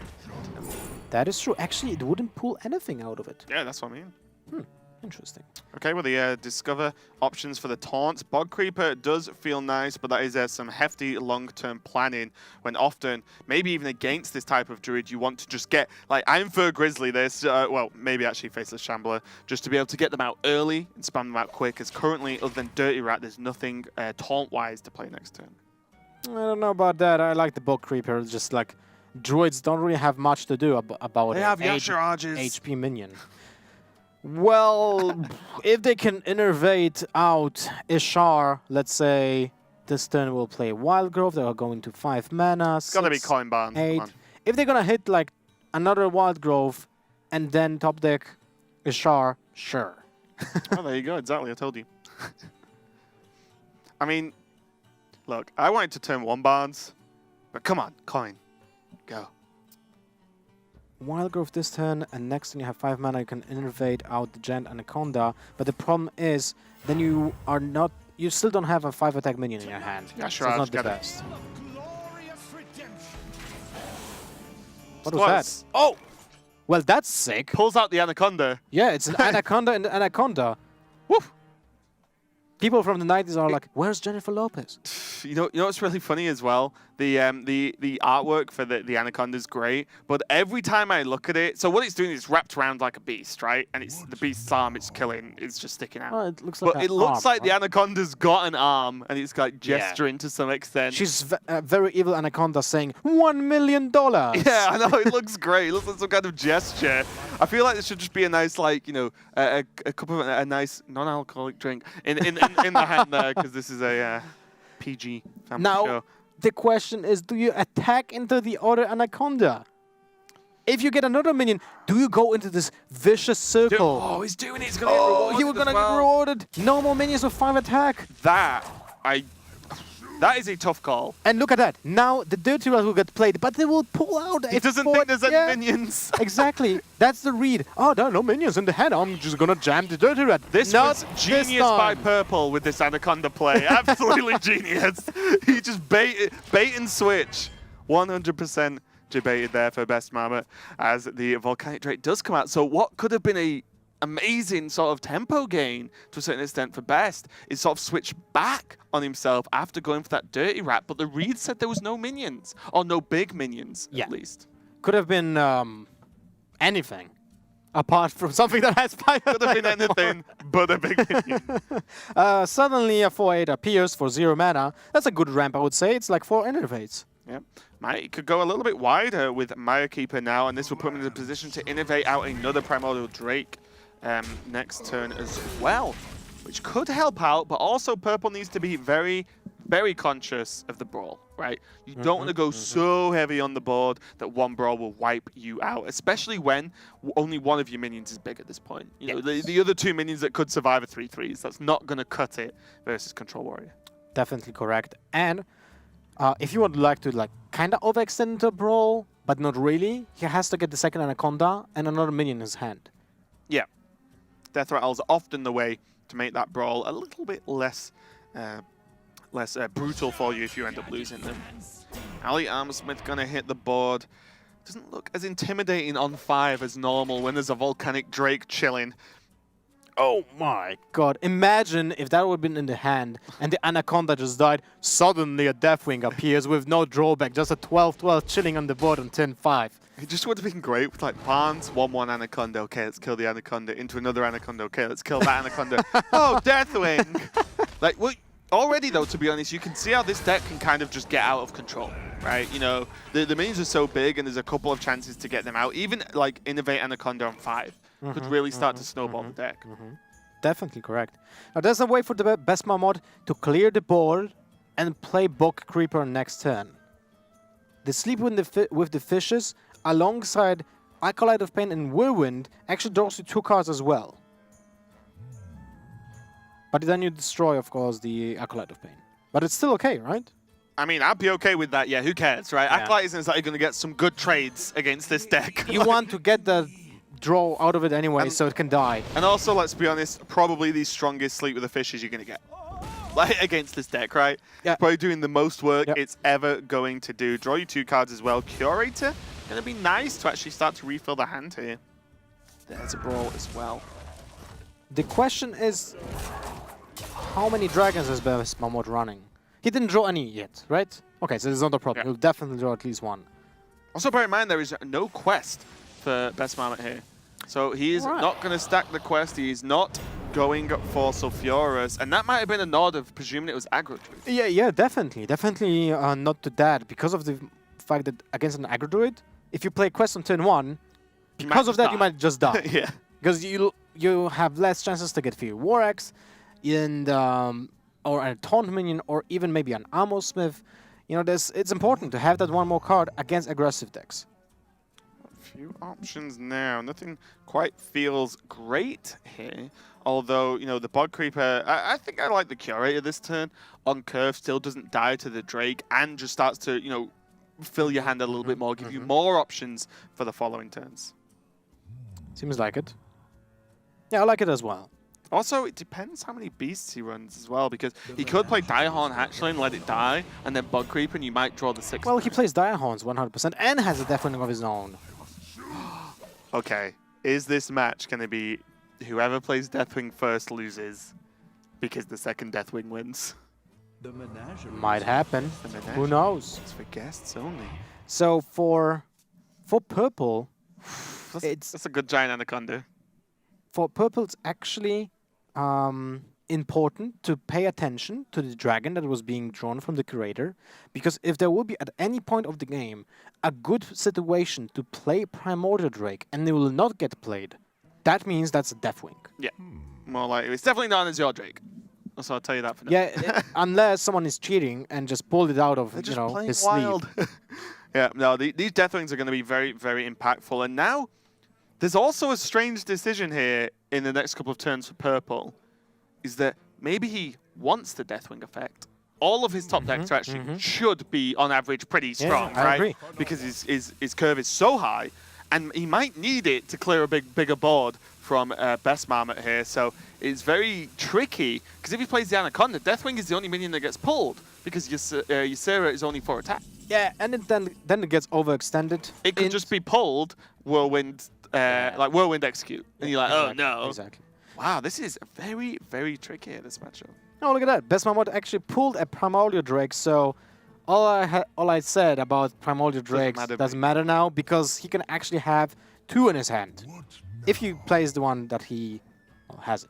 That is true. Actually, it wouldn't pull anything out of it. Yeah, that's what I mean. Interesting. Okay, well, the Discover options for the taunts. Bog Creeper does feel nice, but that is some hefty long-term planning when often, maybe even against this type of druid, you want to just get, like, Iron Fur Grizzly this, well, maybe actually Faceless Shambler, just to be able to get them out early and spam them out quick, as currently, other than Dirty Rat, there's nothing taunt-wise to play next turn. I don't know about that. I like the Bog Creeper. It's just like, druids don't really have much to do about they have Yasharages. HP minion. Well, if they can innervate out Ishar, let's say this turn will play Wild Growth, they are going to 5 mana. It's gotta be Coin Barn. 8. If they're gonna hit like another Wild Growth and then top deck Ishar, sure. Oh, there you go. Exactly. I told you. I mean, look, I wanted to turn 1 Barnes, but come on, Coin. Go. Wild Growth this turn, and next turn you have 5 mana, you can innervate out the Giant Anaconda, but the problem is, then you still don't have a 5 attack minion in your hand. Yeah, sure, so it's not the best. What was that? Oh! Well, that's sick. Pulls out the Anaconda. Yeah, it's an Anaconda and an Anaconda. Woof! People from the 90s are like, where's Jennifer Lopez? You know what's really funny as well? The artwork for the Anaconda is great, but every time I look at it, so what it's doing is wrapped around like a beast, right? And it's the beast's arm it's killing, it's just sticking out. Oh, it looks like it looks like the Anaconda's got an arm, and it's like gesturing to some extent. She's a very evil Anaconda saying, $1 million! Yeah, I know, it looks great. It looks like some kind of gesture. I feel like this should just be a nice, like, you know, a cup of a nice non-alcoholic drink in the hand there, because this is a PG family show. The question is, do you attack into the other Anaconda? If you get another minion, do you go into this vicious circle? Oh, he's doing it. He's going to get rewarded. He was going to get rewarded. No more minions with 5 attack. That, That is a tough call. And look at that. Now the Dirty Rat will get played, but they will pull out a He doesn't think there's any minions. Exactly. That's the read. Oh, there are no minions in the hand. I'm just going to jam the Dirty Rat. This was genius by Purple with this Anaconda play. Absolutely genius. He just bait and switch. 100% debated there for Best Mammoth as the Volcanic Drake does come out. So what could have been a amazing sort of tempo gain to a certain extent for Best is sort of switch back on himself after going for that Dirty Rat. But the read said there was no minions, or no big minions at least. Could have been anything. Apart from something that has fire. Could have been anything but a big minion. Suddenly a 4/8 appears for 0 mana. That's a good ramp, I would say. It's like 4 innervates. Yeah. He could go a little bit wider with Maya Keeper now, and this will put him in a position to innovate out another Primordial Drake next turn as well, which could help out, but also Purple needs to be very, very conscious of the brawl, right? You don't want to go so heavy on the board that one brawl will wipe you out, especially when only one of your minions is big at this point. You know, the other 2 minions that could survive a 3/3s, that's not going to cut it versus Control Warrior. Definitely correct. And if you would like to kind of overextend into a brawl, but not really, he has to get the second Anaconda and another minion in his hand. Yeah. Death Rattle's often the way to make that brawl a little bit less brutal for you if you end up losing them. Ali Armsmith gonna hit the board. Doesn't look as intimidating on 5 as normal when there's a Volcanic Drake chilling. Oh my god. Imagine if that would have been in the hand and the Anaconda just died. Suddenly a Deathwing appears with no drawback, just a 12/12 chilling on the board on turn 5. It just would have been great with Barnes, 1/1 Anaconda. Okay, let's kill the Anaconda. Into another Anaconda. Okay, let's kill that Anaconda. Oh, Deathwing! Already though, to be honest, you can see how this deck can kind of just get out of control, right? You know, the minions are so big and there's a couple of chances to get them out. Even Innovate Anaconda on 5 could really start to snowball the deck. Definitely correct. Now there's a way for the Besma mod to clear the board and play Bog Creeper next turn. The Sleep with the Fishes alongside Acolyte of Pain and Whirlwind actually draws you 2 cards as well. But then you destroy, of course, the Acolyte of Pain. But it's still okay, right? I mean, I'd be okay with that. Yeah, who cares, right? Yeah. Acolyte isn't exactly going to get some good trades against this deck. You want to get the draw out of it anyway, so it can die. And also, let's be honest, probably the strongest Sleep with the Fishes you're going to get. Against this deck, right? Yeah. It's probably doing the most work it's ever going to do. Draw you 2 cards as well. Curator, going to be nice to actually start to refill the hand here. There's a brawl as well. The question is, how many dragons is Besma mod running? He didn't draw any yet, right? Okay, so there's not a problem. He'll definitely draw at least 1. Also, bear in mind, there is no quest for Best Mammoth here. So he is not going to stack the quest. He is not going for Sulfuras. And that might have been a nod of presuming it was aggro druid. Yeah, definitely. Definitely not to that. Because of the fact that against an aggro druid, if you play quest on turn 1, because of that, you might just die. Yeah. Because you have less chances to get Fear War Axe and or a Taunt minion, or even maybe an Ammo Smith. You know, it's important to have that 1 more card against aggressive decks. Few options now. Nothing quite feels great here. Although, you know, the Bog Creeper, I think I like the Curator this turn. On curve, still doesn't die to the Drake and just starts to, you know, fill your hand a little bit more, give you more options for the following turns. Seems like it. Yeah, I like it as well. Also, it depends how many beasts he runs as well, because he could play Direhorn Hatchling and let it die, and then Bug Creeper, and you might draw the 6th. Well, he plays Direhorns 100% and has a Deathwing of his own. Okay, is this match going to be whoever plays Deathwing first loses because the second Deathwing wins? Might happen. Who knows? It's for guests only. So for Purple, that's a good giant Anaconda. For Purple, it's actually important to pay attention to the dragon that was being drawn from the Curator, because if there will be at any point of the game a good situation to play Primordial Drake and they will not get played, that means that's a Deathwing. Yeah, more likely. It's definitely not as your Drake. So I'll tell you that for now. Yeah, unless someone is cheating and just pulled it out of his sleeve. Yeah, no, these Deathwings are going to be very, very impactful. And now there's also a strange decision here in the next couple of turns for Purple, is that maybe he wants the Deathwing effect, all of his top decks are actually should be on average pretty strong, I right? agree. Because his curve is so high, and he might need it to clear a bigger board from Best Marmot here. So it's very tricky because if he plays the Anaconda, Deathwing is the only minion that gets pulled because Ysera is only 4 attack. Yeah, and then it gets overextended. It could just be pulled Whirlwind, like Whirlwind Execute, and you're like, oh no. Exactly. Wow, this is very, very tricky, this matchup. Oh, look at that. Best Marmot actually pulled a Primordial Drake, so all I said about Primordial Drakes doesn't matter now, because he can actually have 2 in his hand, if he plays the one that he has it.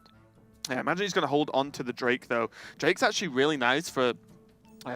Yeah, imagine he's going to hold on to the Drake, though. Drake's actually really nice for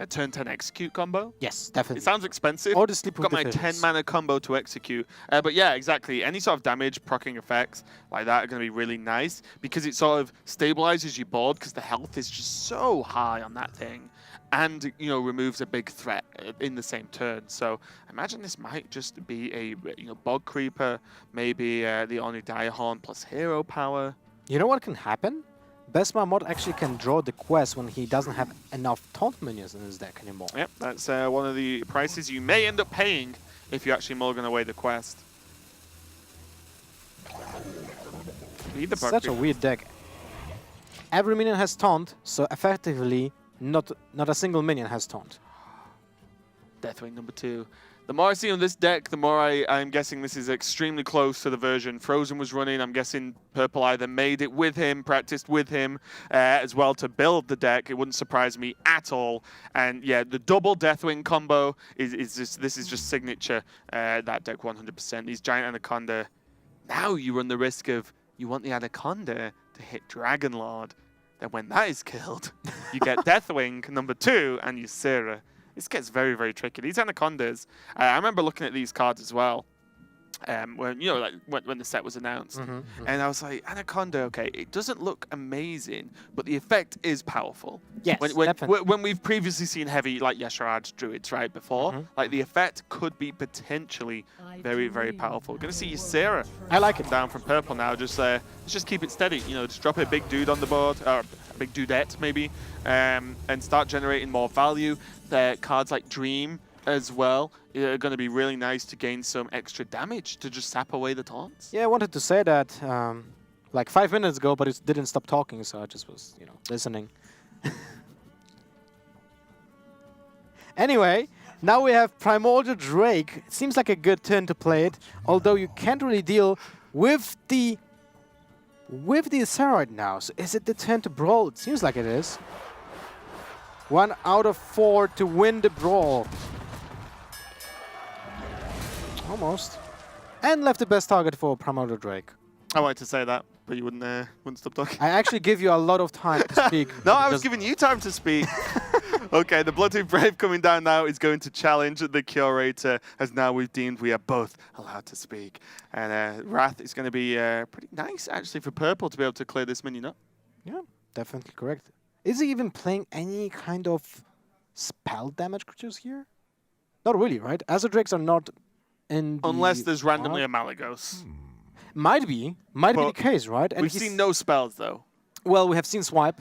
turn 10 execute combo. Yes, definitely. It sounds expensive. Or the Sleep I've got my 10 mana combo to execute. But yeah, exactly. Any sort of damage, proccing effects like that are going to be really nice because it sort of stabilizes your board because the health is just so high on that thing. And, you know, removes a big threat in the same turn. So imagine this might just be a, you know, Bog Creeper, maybe the Oni Direhorn plus hero power. You know what can happen? Best Marmot actually can draw the quest when he doesn't have enough taunt minions in his deck anymore. Yep, that's one of the prices you may end up paying if you actually mulligan away the quest. Such a weird deck. Every minion has taunt, so effectively not a single minion has taunt. Deathwing number 2. The more I see on this deck, the more I'm guessing this is extremely close to the version Frozen was running. I'm guessing Purple either made it with him, practiced with him as well to build the deck. It wouldn't surprise me at all. And yeah, the double Deathwing combo is just signature. That deck 100%. These Giant Anaconda. Now you run the risk of you want the Anaconda to hit Dragon Lord. Then when that is killed, you get Deathwing number 2 and Ysera. This gets very, very tricky. These Anacondas, I remember looking at these cards as well, when, you know, like when the set was announced. And I was like, Anaconda, okay, it doesn't look amazing, but the effect is powerful. Yes, when we've previously seen heavy, like Yesharaj Druids, right, before, like the effect could be potentially very, very powerful. We're going to see Ysera. I like it. Down from Purple now. Let's just keep it steady. You know, just drop a big dude on the board, or a big dudette maybe, and start generating more value. Cards like Dream as well are going to be really nice to gain some extra damage to just sap away the taunts. Yeah, I wanted to say that like 5 minutes ago, but it didn't stop talking, so I just was, you know, listening. Anyway, now we have Primordial Drake. It seems like a good turn to play it, although you can't really deal with the Asteroid now. So is it the turn to brawl? It seems like it is. 1 out of 4 to win the brawl. Almost. And left the best target for Primordial Drake. I wanted to say that, but you wouldn't stop talking. I actually give you a lot of time to speak. No, I was giving you time to speak. Okay, the Bloodtooth Brave coming down now is going to challenge the Curator, as now we've deemed we are both allowed to speak. And Wrath is going to be pretty nice, actually, for Purple to be able to clear this minion up. Yeah, definitely correct. Is he even playing any kind of spell damage creatures here? Not really, right? Azure Drakes are not in the unless there's randomly a Malagos. Might be the case, right? And we've seen no spells, though. Well, we have seen Swipe,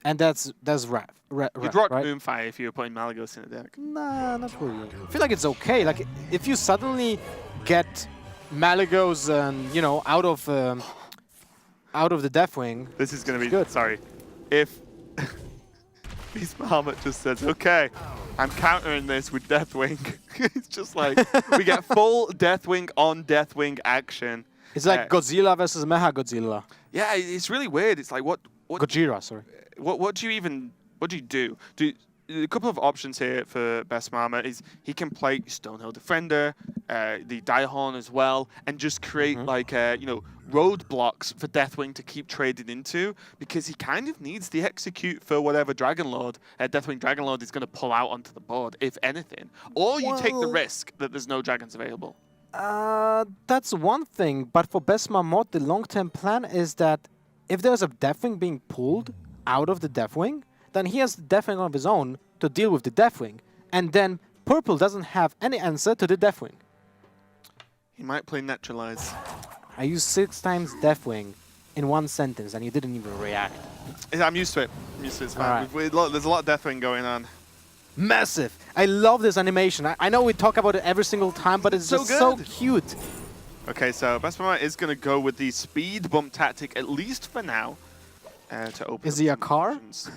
and that's Wrath. You'd rock right? Moonfire if you were putting Malagos in a deck. Nah, not really. I feel like it's okay. Like, if you suddenly get Malagos and, you know, out of the Deathwing. This is going to be good. Sorry. If Beast Bahamut just says, okay, I'm countering this with Deathwing. It's just like, we get full Deathwing on Deathwing action. It's like Godzilla versus Mecha Godzilla. Yeah, it's really weird. It's like, what Gojira, sorry. What do you do? A couple of options here for Best Marmot is he can play Stonehill Defender, the Direhorn as well, and just create like you know, roadblocks for Deathwing to keep trading into, because he kind of needs the execute for whatever Dragonlord, Deathwing Dragonlord is going to pull out onto the board, if anything. Or you take the risk that there's no dragons available. That's one thing, but for Best Marmot, the long-term plan is that if there's a Deathwing being pulled out of the Deathwing, then he has the Deathwing of his own to deal with the Deathwing, and then Purple doesn't have any answer to the Deathwing. He might play Naturalize. I use 6 times Deathwing in one sentence, and you didn't even react. I'm used to it. I'm used to it. It's fine. Right. There's a lot of Deathwing going on. Massive! I love this animation. I know we talk about it every single time, but it's just so cute. Okay, so Best Mama is going to go with the speed bump tactic, at least for now, to open. Is he a car? Options.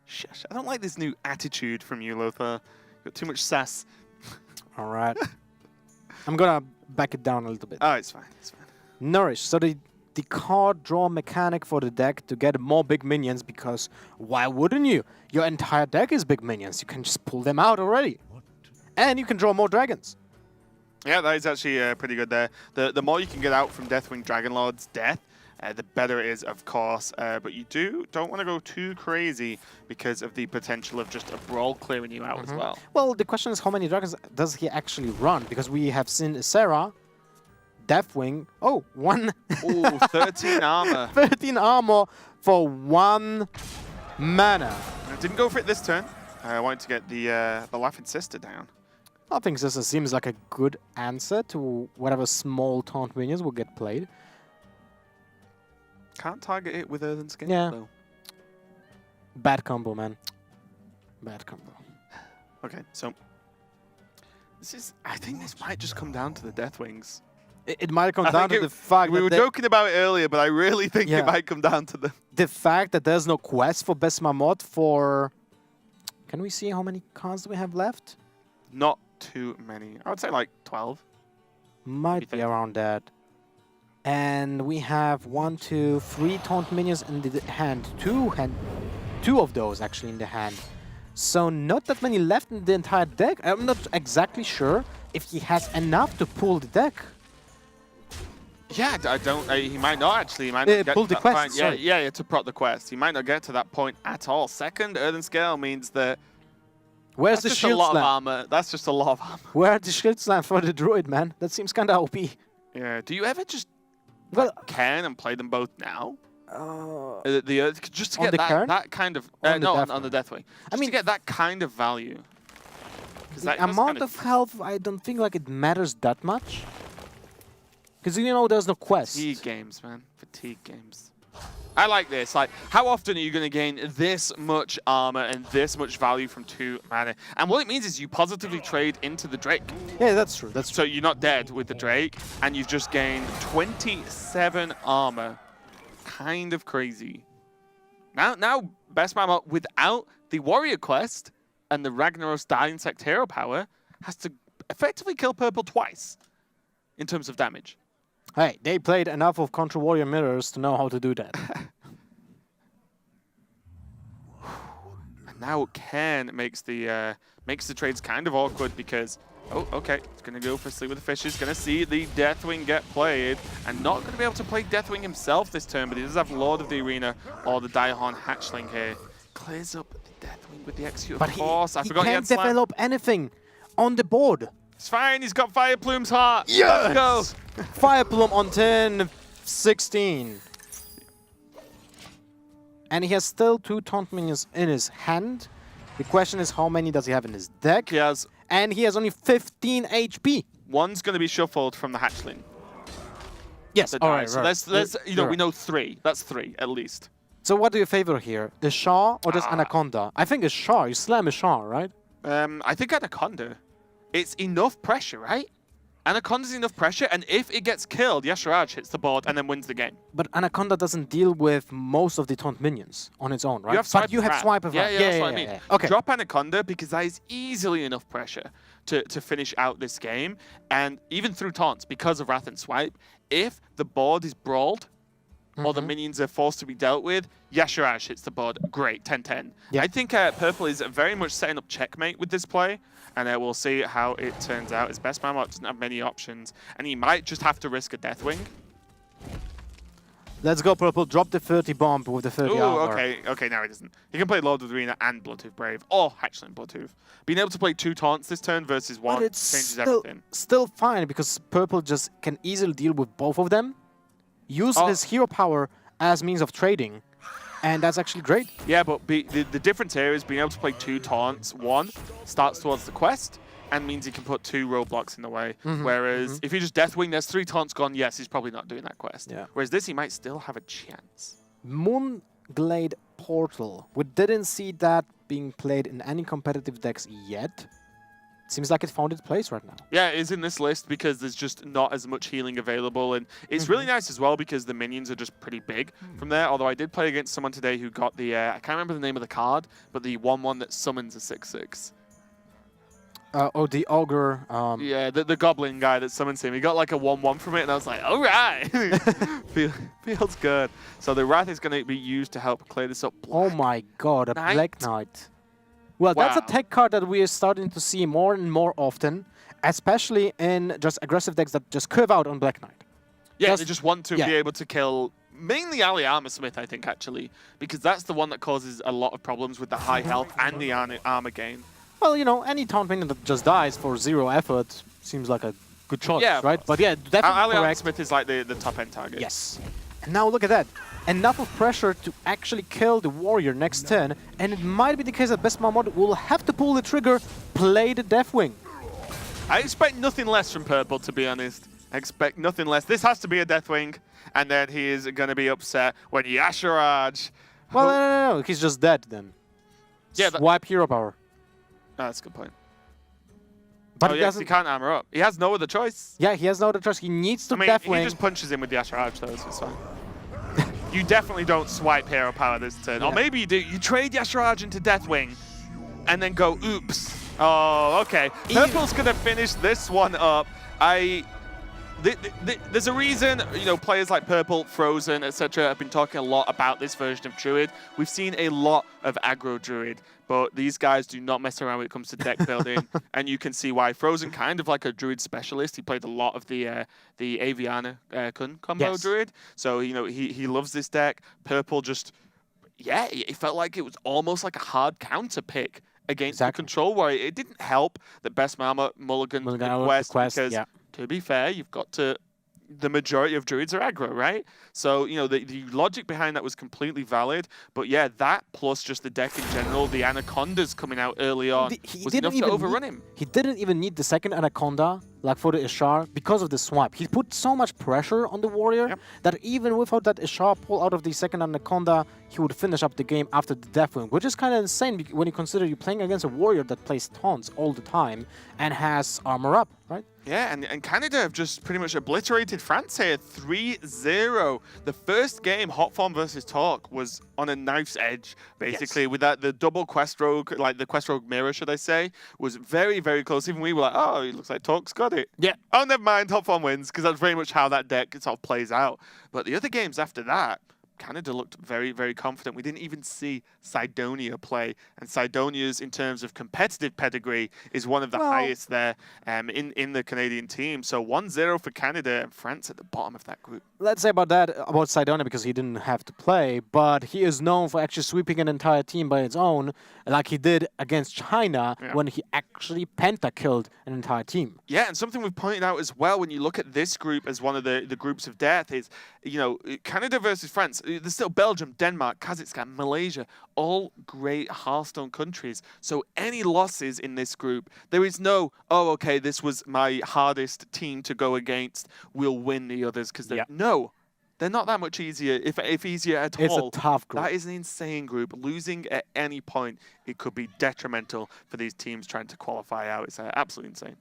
Shush! I don't like this new attitude from you, Lothar. You've got too much sass. All right. I'm gonna back it down a little bit. Oh, it's fine. It's fine. Nourish. So the card draw mechanic for the deck to get more big minions, because why wouldn't you? Your entire deck is big minions. You can just pull them out already. And you can draw more dragons. Yeah, that is actually pretty good there. The more you can get out from Deathwing Dragonlord's death, the better it is, of course. But you don't want to go too crazy because of the potential of just a brawl clearing you out as well. Well, the question is, how many dragons does he actually run? Because we have seen Sarah, Deathwing. Oh, one. Oh, 13 armor. 13 armor for 1 mana. I didn't go for it this turn. I wanted to get the Laughing Sister down. I think this seems like a good answer to whatever small taunt minions will get played. Can't target it with Earthen Scale, though. Bad combo, man. Bad combo. Okay, so I think this might just come down to the Deathwings. It might come down to the fact we that were joking about it earlier, but I really think it might come down to the fact that there's no quest for Best Mammoth for. Can we see how many cards do we have left? Not too many. I would say like 12. Might be around that. And we have 1, 2, 3 taunt minions in the hand. Two of those actually in the hand. So not that many left in the entire deck. I'm not exactly sure if he has enough to pull the deck. Yeah, I don't. He might not actually. He might not get pull the quest. Point. Yeah, to prot the quest. He might not get to that point at all. Second Earthen Scale means that. Where's the shield slam? That's just a lot of armor. That's just a lot of armor. Where are the shield slam for the druid, man? That seems kind of OP. Yeah. Do you ever just can and play them both now? Just to get that kind of on the Deathwing. I mean, to get that kind of value. The amount of health, I don't think like it matters that much. Because you know there's no quest. Fatigue games, man. Fatigue games. I like this. Like, how often are you going to gain this much armor and this much value from 2 mana? And what it means is you positively trade into the Drake. Yeah, that's true. That's true. So you're not dead with the Drake, and you've just gained 27 armor. Kind of crazy. Now Best Mama, without the Warrior quest and the Ragnaros Die Insect hero power, has to effectively kill purple twice in terms of damage. Hey, they played enough of Contra Warrior Mirrors to know how to do that. And now Ken makes the trades kind of awkward because, oh, okay, it's going to go for Sleep with the Fishes, going to see the Deathwing get played, and not going to be able to play Deathwing himself this turn, but he does have Lord of the Arena or the Diehorn Hatchling here. Clears up the Deathwing with the Execute, of course. I forgot he can't had develop anything on the board. It's fine, he's got Fire Plume's heart. Yes! Let's go. Fire Plume on turn 16. And he has still 2 taunt minions in his hand. The question is, how many does he have in his deck? He has. And he has only 15 HP. One's going to be shuffled from the Hatchling. Yes, all right. So let's we know 3. That's 3 at least. So what do you favor here? The Shah or this Anaconda? I think a Shah. You slam a Shah, right? I think Anaconda. It's enough pressure, right? Anaconda's enough pressure, and if it gets killed, Yasharaj hits the board and then wins the game. But Anaconda doesn't deal with most of the taunt minions on its own, right? You have Swipe but you have Swipe of Yeah, that's what I mean. Yeah. Okay. Drop Anaconda because that is easily enough pressure to finish out this game. And even through taunts, because of Wrath and Swipe, if the board is brawled, or the minions are forced to be dealt with, Yasharaj hits the board. Great, 10-10. Yeah. I think Purple is very much setting up checkmate with this play, and we'll see how it turns out. His Best Mammoth doesn't have many options, and he might just have to risk a Deathwing. Let's go, Purple. Drop the 30 bomb with the 30 armor. Okay, now he doesn't. He can play Lord of the Arena and Bloodhoof Brave, or Hatchling Bloodhoof. Being able to play 2 taunts this turn versus 1 changes everything. Still fine, because Purple just can easily deal with both of them. Use his hero power as means of trading, and that's actually great. Yeah, but the difference here is being able to play 2 taunts. 1 starts towards the quest, and means he can put 2 roadblocks in the way. Whereas if you just Deathwing, there's 3 taunts gone. Yes, he's probably not doing that quest. Yeah. Whereas this, he might still have a chance. Moonglade Portal. We didn't see that being played in any competitive decks yet. Seems like it found its place right now. Yeah, it is in this list because there's just not as much healing available. And it's really nice as well because the minions are just pretty big from there. Although I did play against someone today who got the, I can't remember the name of the card, but the 1/1 that summons a 6/6. Oh, the Ogre. Yeah, the Goblin guy that summons him. He got like a 1/1 from it, and I was like, all right. Feels good. So the Wrath is going to be used to help clear this up. Oh my god, a Black Knight. Well, that's a tech card that we are starting to see more and more often, especially in just aggressive decks that just curve out on Black Knight. Yeah, they just want to be able to kill mainly Ali Armorsmith, I think, actually, because that's the one that causes a lot of problems with the high health and the armor gain. Well, you know, any taunt minion that just dies for 0 effort seems like a good choice, right? But yeah, definitely Ali correct. Armorsmith is like the top-end target. Yes. And now look at that. Enough of pressure to actually kill the warrior next turn, and it might be the case that Best Mahmoud will have to pull the trigger, play the Deathwing. I expect nothing less from Purple, to be honest. I expect nothing less. This has to be a Deathwing, and then he is going to be upset when Yasharaj... Well, no, he's just dead then. Yeah, swipe hero power. Oh, that's a good point. But he can't armor up. He has no other choice. Yeah, he has no other choice. He needs to Deathwing. He just punches him with the Yasharaj, though, so it's fine. You definitely don't swipe hero power this turn. Or maybe you do. You trade Yasharaj into Deathwing and then go, oops. Oh, okay. Purple's going to finish this one up. There's a reason, you know, players like Purple, Frozen, etc. have been talking a lot about this version of Druid. We've seen a lot of aggro Druid, but these guys do not mess around when it comes to deck building, and you can see why. Frozen, kind of like a Druid specialist. He played a lot of the Aviana Kun combo Druid, so you know he loves this deck. Purple just, yeah, it felt like it was almost like a hard counter pick against the control warrior. It didn't help that Best Mama Mulligan Quest because, to be fair, you've got to... The majority of Druids are aggro, right? So, you know, the logic behind that was completely valid. But yeah, that plus just the deck in general, the Anacondas coming out early on was enough to overrun him. He didn't even need the second Anaconda, like for the Ishar, because of the swipe. He put so much pressure on the warrior that even without that Ishar pull out of the second Anaconda, he would finish up the game after the Deathwing, which is kind of insane when you consider you're playing against a warrior that plays taunts all the time and has armor up, right? Yeah, and Canada have just pretty much obliterated France here, 3-0. The first game, Hotform versus Talk, was on a knife's edge, basically, with that the double Quest Rogue, like the Quest Rogue mirror, should I say, was very, very close. Even we were like, oh, it looks like Talk's got it. Yeah. Oh, never mind, Hotform wins, because that's very much how that deck sort of plays out. But the other games after that, Canada looked very, very confident. We didn't even see Cydonia play. And Cydonia's, in terms of competitive pedigree, is one of the highest there in the Canadian team. So 1-0 for Canada and France at the bottom of that group. Let's say about that, about Cydonia, because he didn't have to play, but he is known for actually sweeping an entire team by its own, like he did against China when he actually penta-killed an entire team. Yeah, and something we've pointed out as well when you look at this group as one of the groups of death is, you know, Canada versus France. There's still Belgium, Denmark, Kazakhstan, Malaysia, all great Hearthstone countries. So any losses in this group, there is no, oh, okay, this was my hardest team to go against, we'll win the others. Because no, they're not that much easier, if easier at all. It's a tough group. That is an insane group. Losing at any point, it could be detrimental for these teams trying to qualify out. It's absolutely insane.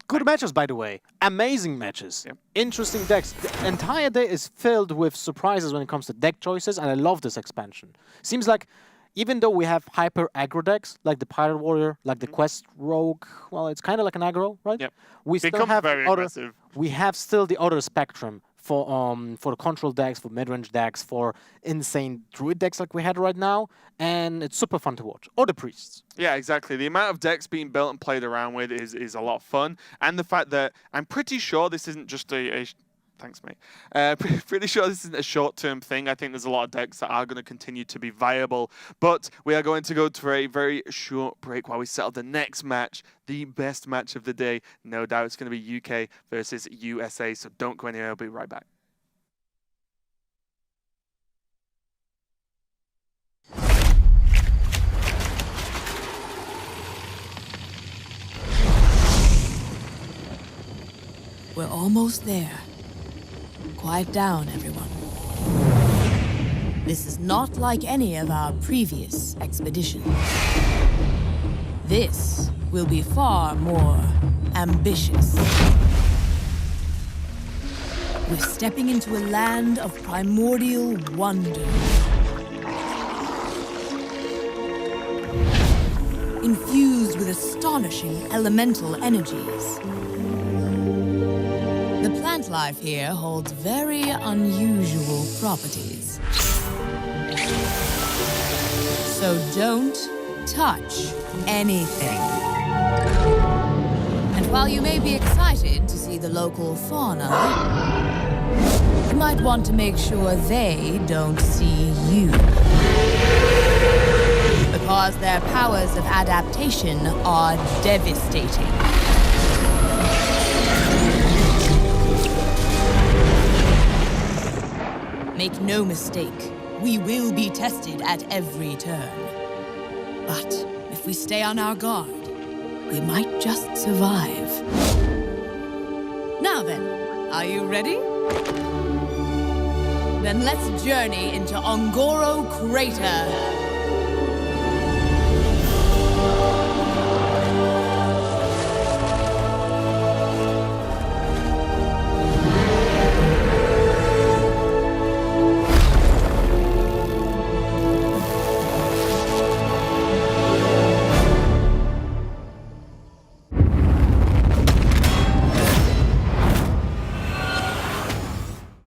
Good matches, by the way. Amazing matches. Interesting decks. The entire day is filled with surprises when it comes to deck choices, and I love this expansion. Seems like even though we have hyper aggro decks, like the Pirate Warrior, like the Quest Rogue, well, it's kind of like an aggro, right? Yep. We still have aggressive. We have still the other spectrum for the control decks, for mid-range decks, for insane druid decks like we had right now, and it's super fun to watch. Or the priests. Yeah, exactly. The amount of decks being built and played around with is a lot of fun, and the fact that I'm pretty sure this isn't just a thanks, mate. Pretty sure this isn't a short-term thing. I think there's a lot of decks that are going to continue to be viable. But we are going to go for a very short break while we settle the next match, the best match of the day. No doubt it's going to be UK versus USA, so don't go anywhere. I'll be right back. We're almost there. Quiet down, everyone. This is not like any of our previous expeditions. This will be far more ambitious. We're stepping into a land of primordial wonder. Infused with astonishing elemental energies. The plant life here holds very unusual properties. So don't touch anything. And while you may be excited to see the local fauna, you might want to make sure they don't see you. Because their powers of adaptation are devastating. Make no mistake, we will be tested at every turn. But if we stay on our guard, we might just survive. Now then, are you ready? Then let's journey into Ongoro Crater.